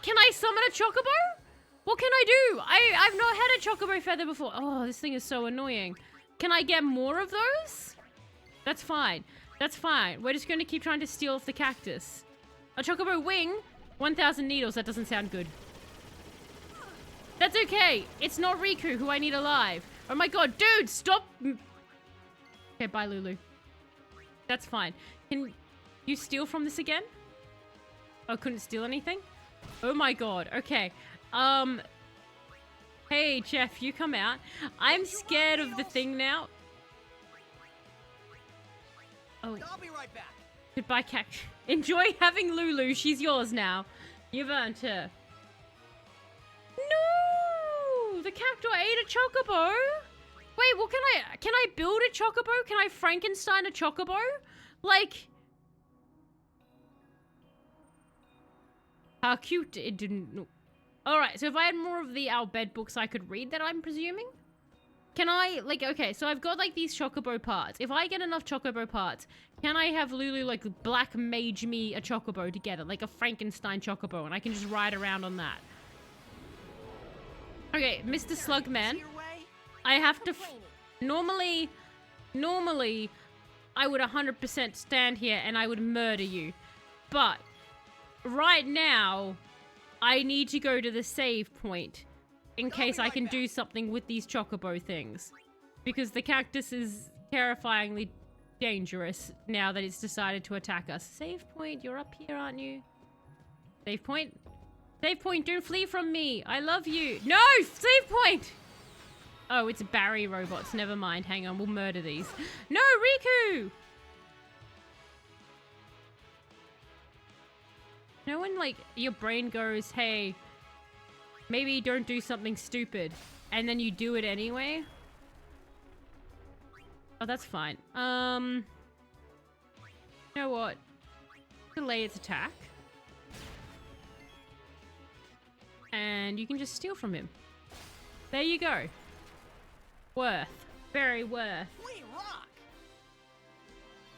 S1: Can I summon a chocobo? What can I do? I've not had a chocobo feather before. Oh, this thing is so annoying. Can I get more of those? That's fine. That's fine. We're just going to keep trying to steal off the cactus. A chocobo wing? 1,000 needles. That doesn't sound good. That's okay. It's not Riku who I need alive. Oh my god, dude, stop. Okay, bye, Lulu. That's fine. Can you steal from this again? Oh, couldn't steal anything? Oh my god. Okay. Hey, Jeff, you come out. I'm scared of the thing now. Oh.
S4: I'll be right back.
S1: Goodbye, Cat. Enjoy having Lulu. She's yours now. You've earned her. No! The cactus ate a chocobo? Wait, what can I build a chocobo? Can I Frankenstein a chocobo? Like... How cute it didn't... No. Alright, so if I had more of the Owlbed books I could read that, I'm presuming? Can I, like, okay, so I've got, like, these chocobo parts. If I get enough chocobo parts, can I have Lulu, like, black mage me a chocobo together? Like a Frankenstein chocobo, and I can just ride around on that. Okay, Mr. Slugman. I have to... Normally, I would 100% stand here and I would murder you. But, right now, I need to go to the save point. In case I can do something with these chocobo things. Because the cactus is terrifyingly dangerous now that it's decided to attack us. Save point, you're up here, aren't you? Save point? Save point, don't flee from me. I love you. No, save point. Oh, it's Barry robots. Never mind. Hang on, we'll murder these. No, Riku. You know when, like, your brain goes, hey, maybe don't do something stupid, and then you do it anyway? Oh, that's fine. You know what? Delay its attack. And you can just steal from him. There you go. Worth. Very worth.
S4: We rock!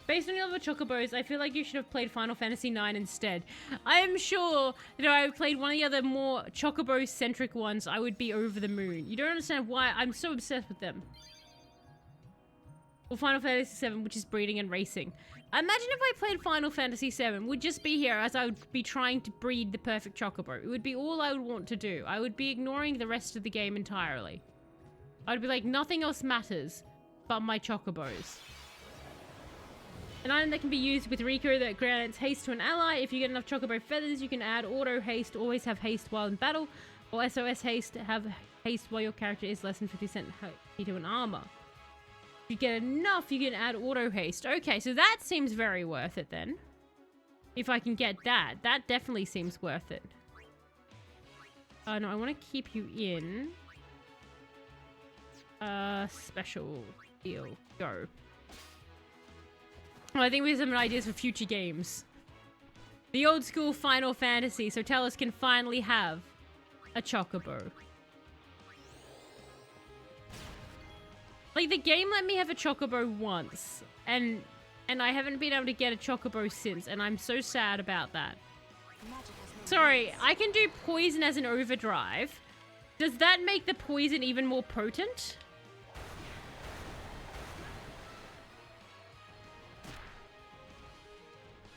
S1: Based on your other chocobos, I feel like you should have played Final Fantasy IX instead. I am sure that if I played one of the other more chocobo-centric ones, I would be over the moon. You don't understand why I'm so obsessed with them. Or Final Fantasy VII, which is breeding and racing. Imagine if I played Final Fantasy VII, would just be here as I would be trying to breed the perfect chocobo. It would be all I would want to do. I would be ignoring the rest of the game entirely. I'd be like, nothing else matters but my chocobos. An item that can be used with Riku that grants haste to an ally. If you get enough chocobo feathers, you can add auto haste, always have haste while in battle, or SOS haste, have haste while your character is less than 50% to an armor. If you get enough, you can add auto haste. Okay, so that seems very worth it then. If I can get that, that definitely seems worth it. No, I want to keep you in. Special deal. Go. Oh, I think we have some ideas for future games. The old school Final Fantasy, so Tellus can finally have a chocobo. Like, the game let me have a chocobo once, and I haven't been able to get a chocobo since, and I'm so sad about that. Sorry, I can do poison as an overdrive. Does that make the poison even more potent?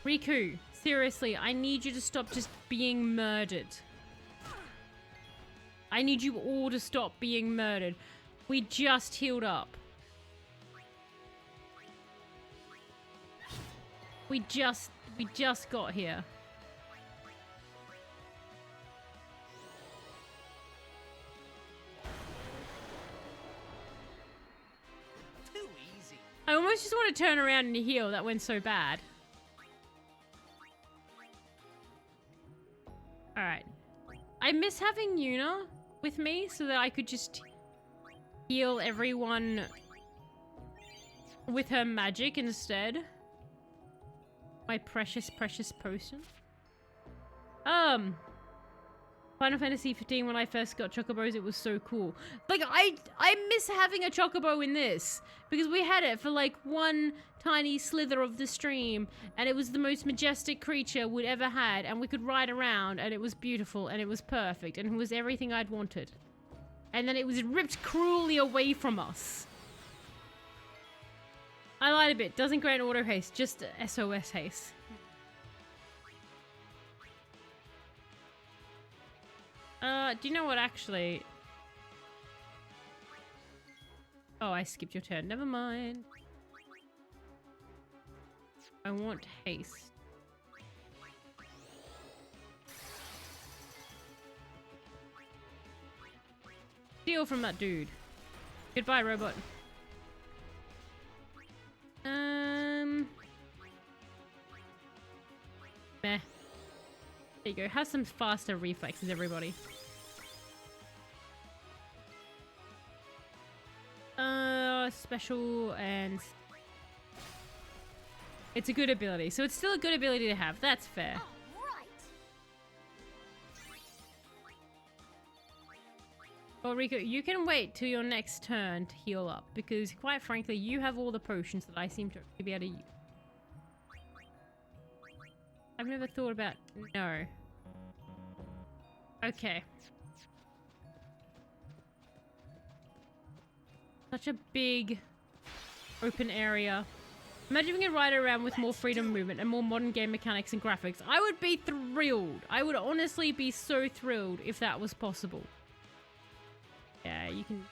S1: Riku, seriously, I need you to stop just being murdered. I need you all to stop being murdered. We just healed up. We just got here.
S4: Too easy.
S1: I almost just want to turn around and heal. That went so bad. Alright. I miss having Yuna with me so that I could just heal everyone with her magic instead. My precious, precious potion. Final Fantasy 15, when I first got chocobos, it was so cool. Like, I miss having a chocobo in this, because we had it for like one tiny slither of the stream, and it was the most majestic creature we'd ever had, and we could ride around, and it was beautiful, and it was perfect, and it was everything I'd wanted. And then it was ripped cruelly away from us. I lied a bit. Doesn't grant auto haste, just SOS haste. Do you know what, actually? Oh, I skipped your turn. Never mind. I want haste. Steal from that dude. Goodbye, robot. Meh. There you go. Have some faster reflexes, everybody. Special and... It's a good ability. So it's still a good ability to have. That's fair. Well, Rico, you can wait till your next turn to heal up, because quite frankly, you have all the potions that I seem to be able to use. I've never thought about... No. Okay. Such a big open area. Imagine we could ride around with more freedom of movement and more modern game mechanics and graphics. I would be thrilled. I would honestly be so thrilled if that was possible. Yeah, you can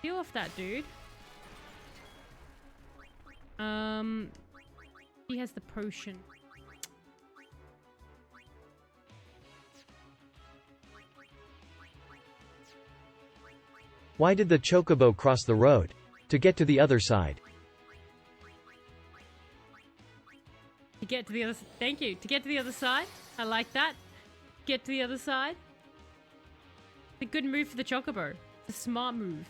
S1: deal off that dude. He has the potion.
S12: Why did the chocobo cross the road? To get to the other side.
S1: To get to the other... Thank you. To get to the other side. I like that. Get to the other side. It's a good move for the chocobo. It's a smart move.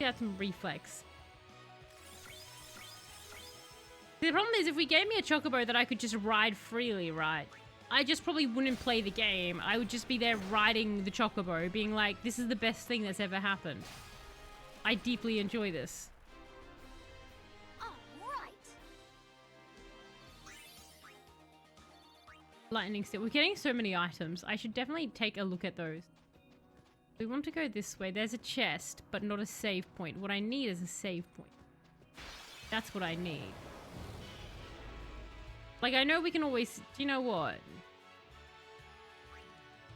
S1: He had some reflex. The problem is, if we gave me a chocobo that I could just ride freely, right? I just probably wouldn't play the game. I would just be there riding the chocobo, being like, this is the best thing that's ever happened. I deeply enjoy this. Lightning stick. We're getting so many items. I should definitely take a look at those. We want to go this way. There's a chest, but not a save point. What I need is a save point. That's what I need. Like, I know we can always... Do you know what?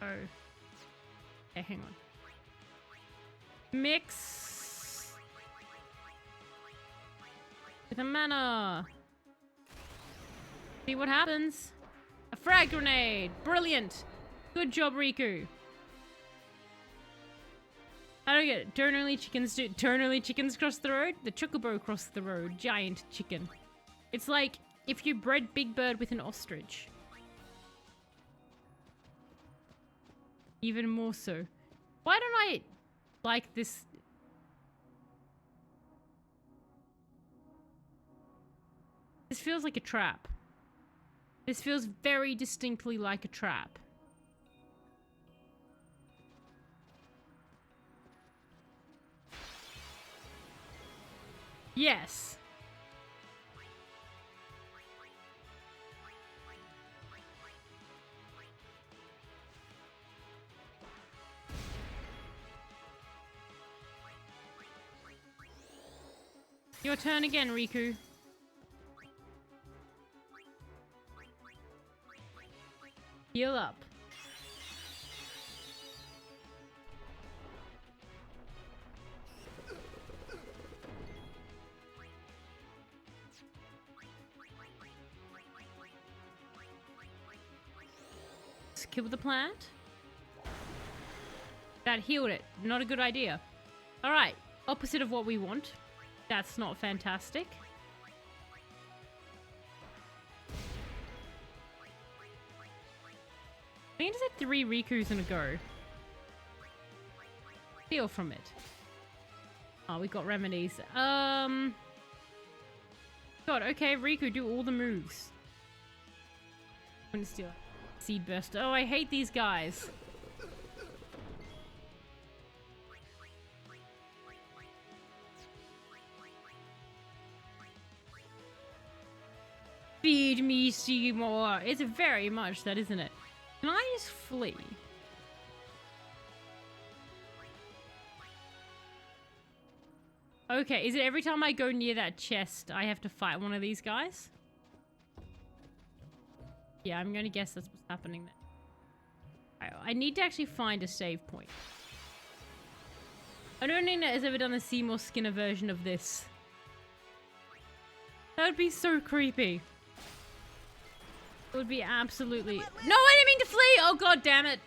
S1: Oh. Okay, hang on. Mix... with a mana. See what happens. A frag grenade. Brilliant. Good job, Riku. I don't get it. Turn only chickens cross the road? The chocobo crossed the road. Giant chicken. It's like if you bred Big Bird with an ostrich. Even more so. Why don't I like this? This feels like a trap. This feels very distinctly like a trap. Yes. Your turn again, Riku. Heal up. Let's kill the plant. That healed it. Not a good idea. Alright. Opposite of what we want. That's not fantastic. I think I just had 3 Rikus in a go. Steal from it. Oh, we got remedies. God, okay, Riku, do all the moves. I'm gonna steal Seed Burst. Oh, I hate these guys. Feed me, Seymour. It's very much that, isn't it? Can I just flee? Okay, is it every time I go near that chest, I have to fight one of these guys? Yeah, I'm gonna guess that's what's happening there. I need to actually find a save point. I don't think that has ever done a Seymour Skinner version of this. That would be so creepy. It would be absolutely... No, I didn't mean to flee! Oh, god damn it.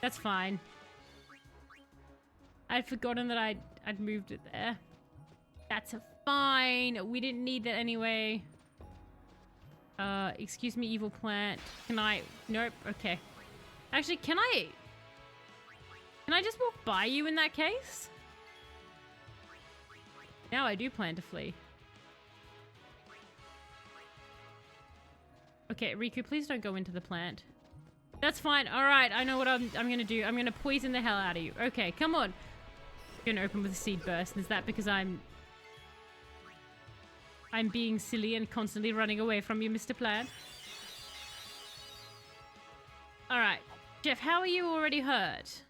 S1: That's fine. I'd forgotten that I'd moved it there. That's fine. We didn't need that anyway. Excuse me, evil plant. Can I... Nope. Okay. Actually, can I just walk by you in that case? Now I do plan to flee. Okay, Riku, please don't go into the plant. That's fine. All right, I know what I'm gonna do. I'm gonna poison the hell out of you. Okay, come on. I'm gonna open with a seed burst. Is that because I'm being silly and constantly running away from you, Mr. Plant? All right, Jeff, how are you already hurt?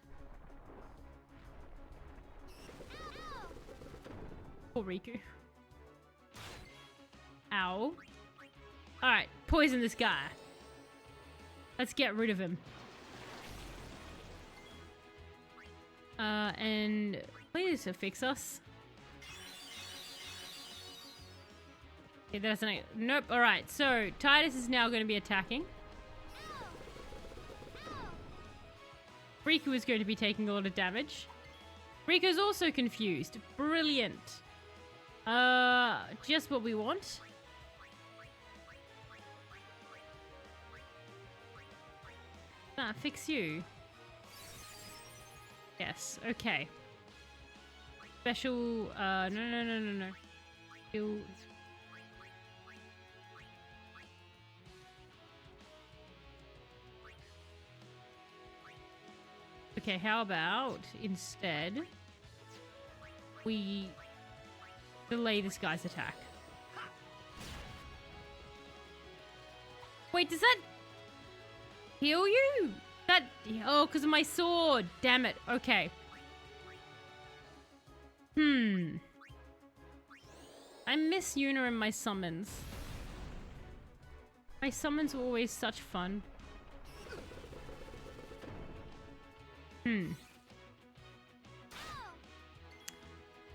S1: Poor Riku. Ow. Alright, poison this guy. Let's get rid of him. And please fix us. Okay, that's an... Nope, alright. So, Titus is now going to be attacking. Riku is going to be taking a lot of damage. Riku's also confused. Brilliant. Just what we want. Fix you. Yes, okay. Special, no. Heal. Okay, how about instead we delay this guy's attack? Wait, does that heal you? Oh, because of my sword. Damn it. Okay. I miss Yuna and my summons. My summons were always such fun.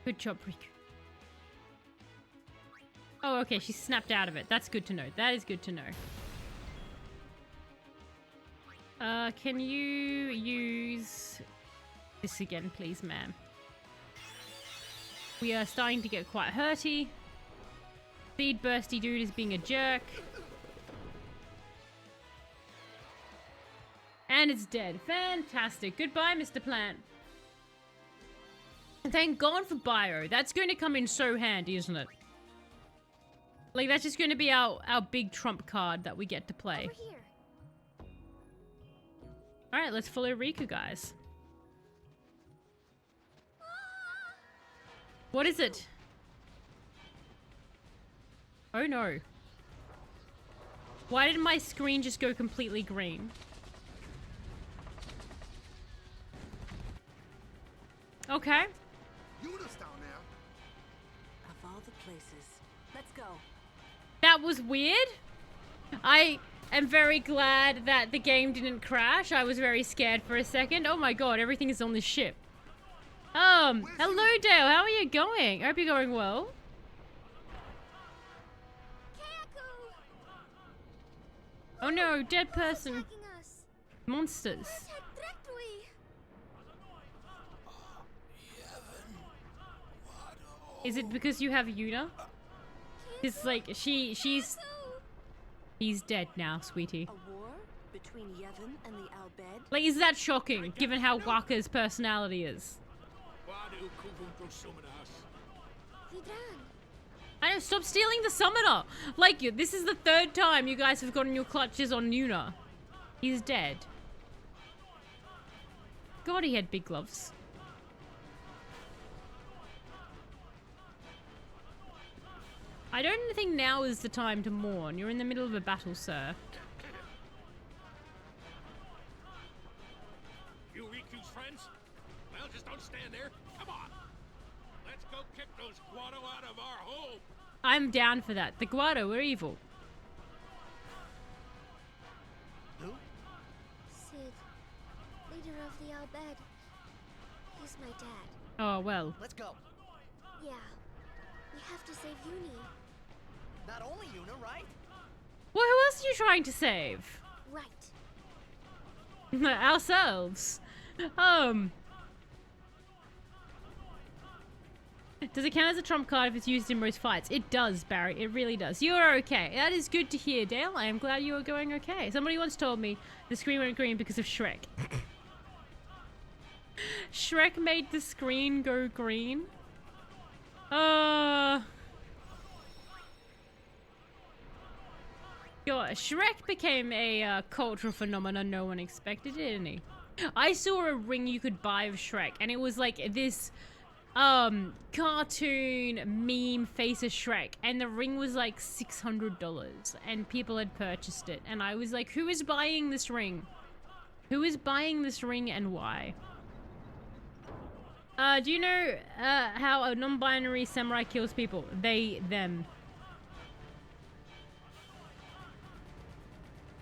S1: Good job, Riku. Oh, okay, she snapped out of it. That's good to know. That is good to know. Can you use this again, please, ma'am? We are starting to get quite hurty. Seed Bursty dude is being a jerk. And it's dead. Fantastic. Goodbye, Mr. Plant. And thank God for Bio. That's going to come in so handy, isn't it? Like, that's just going to be our big trump card that we get to play.
S7: Over here.
S1: Alright, let's follow Riku, guys. What is it? Oh no. Why did my screen just go completely green? Okay.
S3: Yuna's down there.
S2: Of all the places. Let's go.
S1: That was weird. I am very glad that the game didn't crash. I was very scared for a second. Oh my god, everything is on this ship. Hello Dale, how are you going? I hope you're going well. Oh no, dead person. Monsters. Is it because you have Yuna? It's like, he's dead now, sweetie.
S2: A war between Yevon and the Al Bhed?
S1: Like, is that shocking, given how Waka's personality is? I know, stop stealing the summoner! Like, this is the third time you guys have gotten your clutches on Yuna. He's dead. God, he had big gloves. I don't think now is the time to mourn. You're in the middle of a battle, sir.
S13: You Riku's friends? Well, just don't stand there. Come on. Let's go kick those Guado out of our home.
S1: I'm down for that. The Guado are evil.
S7: Who? Sid. Leader of the Al Bhed. He's my dad.
S1: Oh, well.
S4: Let's go.
S7: Yeah. We have to save Uni.
S4: Not only Yuna, right?
S1: Well, who else are you trying to save?
S7: Right.
S1: Ourselves. Does it count as a trump card if it's used in most fights? It does, Barry. It really does. You are okay. That is good to hear, Dale. I am glad you are going okay. Somebody once told me the screen went green because of Shrek. Shrek made the screen go green. God, Shrek became a cultural phenomenon no one expected, didn't he? I saw a ring you could buy of Shrek, and it was like this cartoon meme face of Shrek, and the ring was like $600, and people had purchased it, and I was like, who is buying this ring? Who is buying this ring and why? Do you know how a non-binary samurai kills people? They, them.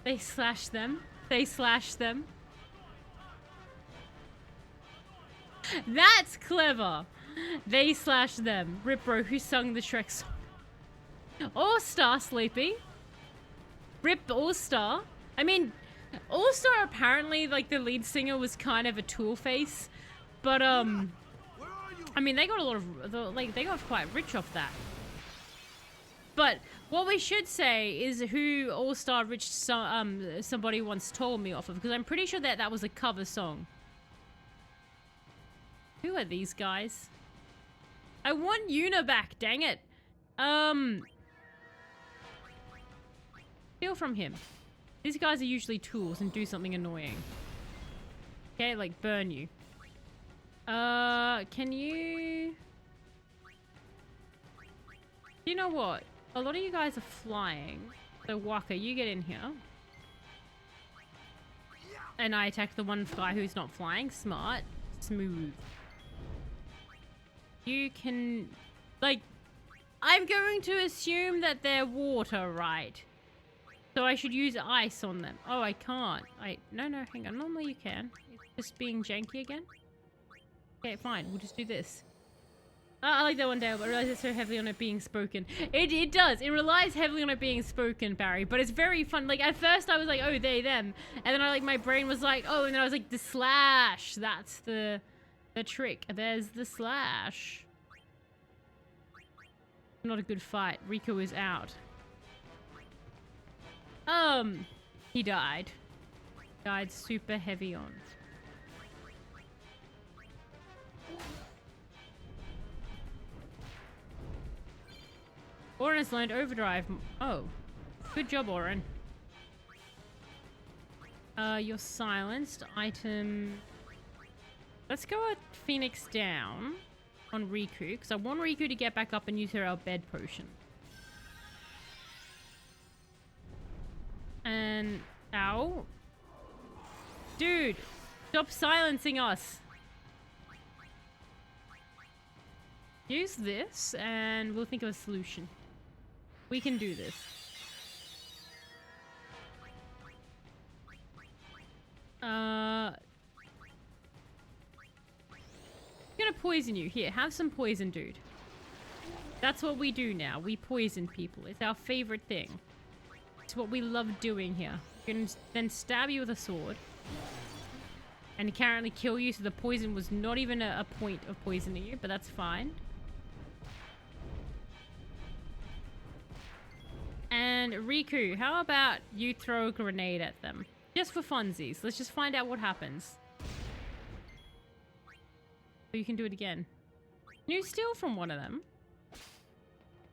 S1: They slash them. They slash them. That's clever. They slash them. Rip bro, who sung the Shrek song? All Star, Sleepy. Rip All Star. I mean, All Star apparently, like, the lead singer was kind of a tool face, but I mean, they got a lot of, like, they got quite rich off that. But what we should say is who All Star Rich somebody once told me off of, because I'm pretty sure that was a cover song. Who are these guys? I want Yuna back, dang it. Steal from him. These guys are usually tools and do something annoying. Okay, like burn you. Can you... You know what? A lot of you guys are flying. So Waka, you get in here. And I attack the one guy who's not flying. Smart. Smooth. You can... Like... I'm going to assume that they're water, right? So I should use ice on them. Oh, I can't. No, hang on. Normally you can. It's just being janky again. Okay, fine. We'll just do this. I like that one, Dale, but I realize it's so heavily on it being spoken. It does. It relies heavily on it being spoken, Barry. But it's very fun. Like, at first I was like, oh, they, them. And then my brain was like, oh, and then I was like, the slash. That's the trick. There's the slash. Not a good fight. Rico is out. He died. Died super heavy on. Oren has learned overdrive. Oh. Good job, Oren. You're silenced. Item... Let's go at Phoenix down on Riku, because I want Riku to get back up and use her bed potion. And... Ow. Dude! Stop silencing us! Use this, and we'll think of a solution. We can do this. I'm gonna poison you. Here, have some poison, dude. That's what we do now. We poison people. It's our favorite thing. It's what we love doing here. We can then stab you with a sword. And currently kill you, so the poison was not even a point of poisoning you, but that's fine. And Riku, how about you throw a grenade at them? Just for funsies. Let's just find out what happens. So you can do it again. Can you steal from one of them?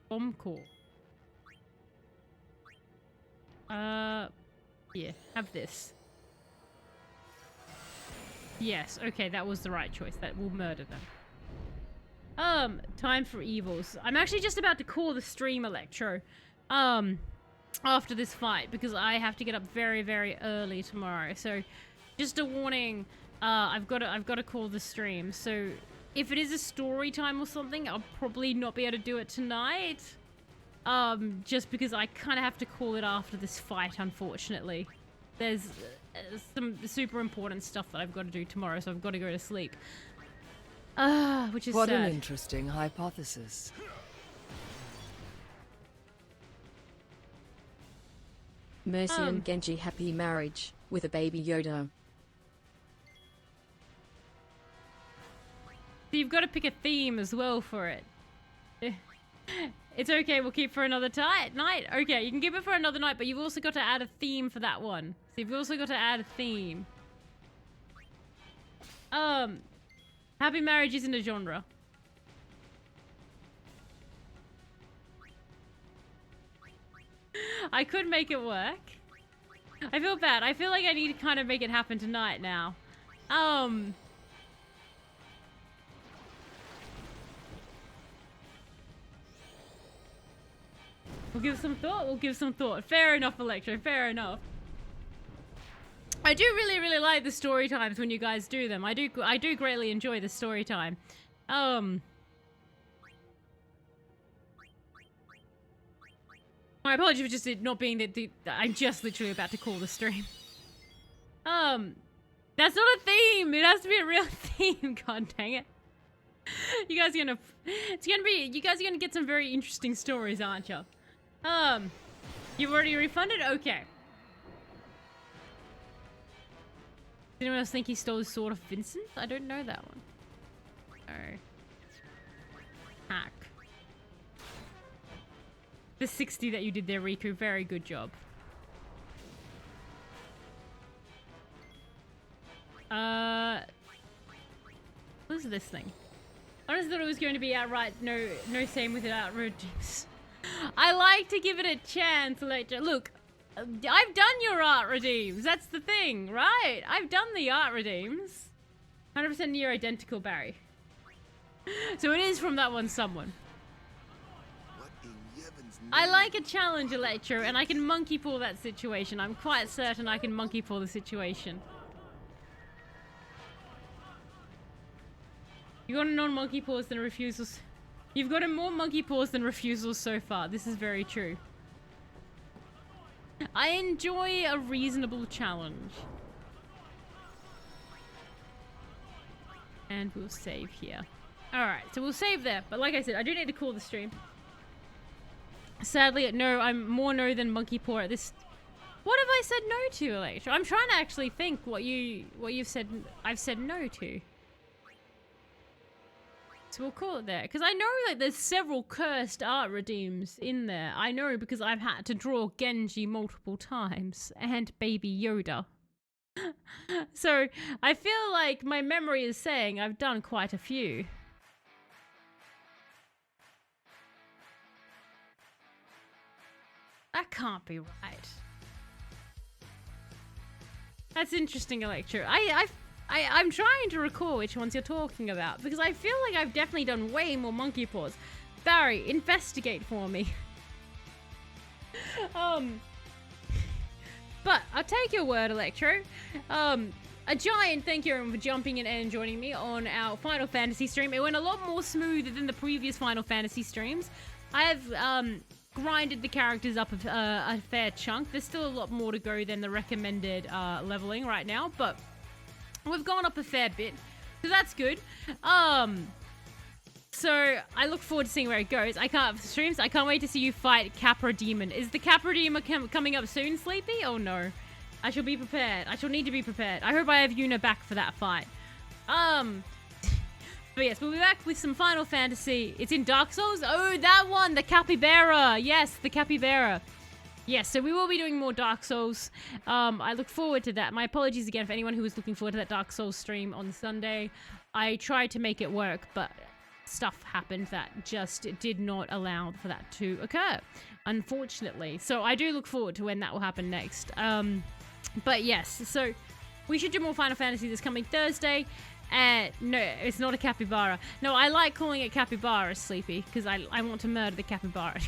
S1: Bomb core. Yeah, have this. Yes, okay, that was the right choice. That will murder them. Time for evils. I'm actually just about to call the stream, Electro. After this fight, because I have to get up very, very early tomorrow. So, just a warning, I've got to call the stream. So, if it is a story time or something, I'll probably not be able to do it tonight. Just because I kind of have to call it after this fight, unfortunately. There's some super important stuff that I've got to do tomorrow, so I've got to go to sleep. Which is
S14: What
S1: sad.
S14: an interesting hypothesis.
S15: Mercy and Genji happy marriage with a baby Yoda.
S1: So you've got to pick a theme as well for it. It's okay, we'll keep for another night. Okay, you can keep it for another night, but you've also got to add a theme for that one. So you've also got to add a theme. Happy marriage isn't a genre. I could make it work. I feel bad. I feel like I need to kind of make it happen tonight now. We'll give some thought. We'll give some thought. Fair enough, Electro. Fair enough. I do really, really like the story times when you guys do them. I do greatly enjoy the story time. My apologies for just it not being that I'm just literally about to call the stream. That's not a theme. It has to be a real theme. God dang it. You guys are you guys are gonna get some very interesting stories, aren't you? You've already refunded? Okay. Anyone else think he stole the sword of Vincent? I don't know that one. Oh. Hack. The 60 that you did there, Riku. Very good job. What is this thing? I honestly thought it was going to be outright no same with it out-redeems. I like to give it a chance, Electra. Look, I've done your art redeems. That's the thing, right? I've done the art redeems. 100% near identical, Barry. So it is from that one someone. I like a challenge, Electro, and I can monkey pull that situation. I'm quite certain I can monkey pull the situation. You got a non-monkey pause than refusals. You've got a more monkey pause than refusals so far. This is very true. I enjoy a reasonable challenge. And we'll save here. Alright, so we'll save there. But like I said, I do need to call the stream. Sadly, no, I'm more no than monkey paw at this. What have I said no to, Electra? I'm trying to actually think what you've said. I've said no to. So we'll call it there, because I know that there's several cursed art redeems in there. I know because I've had to draw Genji multiple times and Baby Yoda. So I feel like my memory is saying I've done quite a few. That can't be right. That's interesting, Electra. I'm trying to recall which ones you're talking about, because I feel like I've definitely done way more monkey paws. Barry, investigate for me. But I'll take your word, Electro. A giant thank you everyone for jumping in and joining me on our Final Fantasy stream. It went a lot more smooth than the previous Final Fantasy streams. I have grinded the characters up a fair chunk. There's still a lot more to go than the recommended leveling right now, but we've gone up a fair bit, so that's good. So I look forward to seeing where it goes. I can't wait to see you fight Capra Demon. Is the Capra Demon coming up soon, Sleepy? Oh no. I shall be prepared. I shall need to be prepared. I hope I have Yuna back for that fight. But yes, we'll be back with some Final Fantasy. It's in Dark Souls? Oh, that one! The Capybara! Yes, the Capybara. Yes, so we will be doing more Dark Souls. I look forward to that. My apologies again for anyone who was looking forward to that Dark Souls stream on Sunday. I tried to make it work, but stuff happened that just did not allow for that to occur, unfortunately. So I do look forward to when that will happen next. But yes, so we should do more Final Fantasy this coming Thursday. No, it's not a capybara. No, I like calling it capybara, Sleepy, because I want to murder the capybara.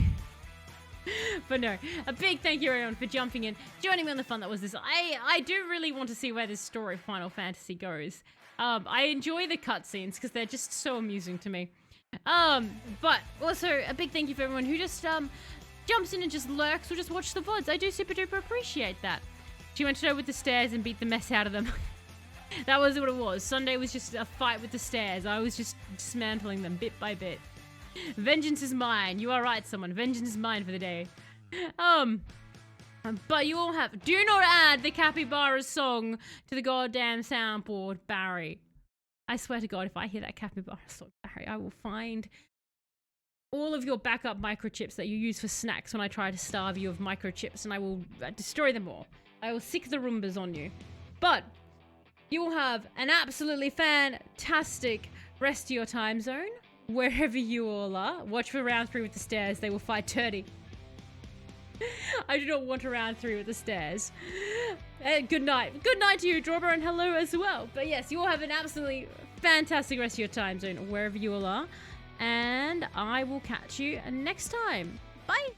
S1: But no, a big thank you everyone for jumping in, joining me on the fun that was this. I do really want to see where this story of Final Fantasy goes. I enjoy the cutscenes because they're just so amusing to me. But also a big thank you for everyone who just jumps in and just lurks or just watch the VODs. I do super duper appreciate that. She went over with the stairs and beat the mess out of them. That was what it was. Sunday was just a fight with the stairs. I was just dismantling them bit by bit. Vengeance is mine. You are right, someone. Vengeance is mine for the day. But you all have... Do not add the Capybara song to the goddamn soundboard, Barry. I swear to God, if I hear that Capybara song, Barry, I will find all of your backup microchips that you use for snacks when I try to starve you of microchips, and I will destroy them all. I will sick the Roombas on you. But... you will have an absolutely fantastic rest of your time zone, wherever you all are. Watch for round 3 with the stairs. They will fight Turdy. I do not want a round 3 with the stairs. Good night. Good night to you, Drawber, and hello as well. But yes, you all have an absolutely fantastic rest of your time zone, wherever you all are. And I will catch you next time. Bye!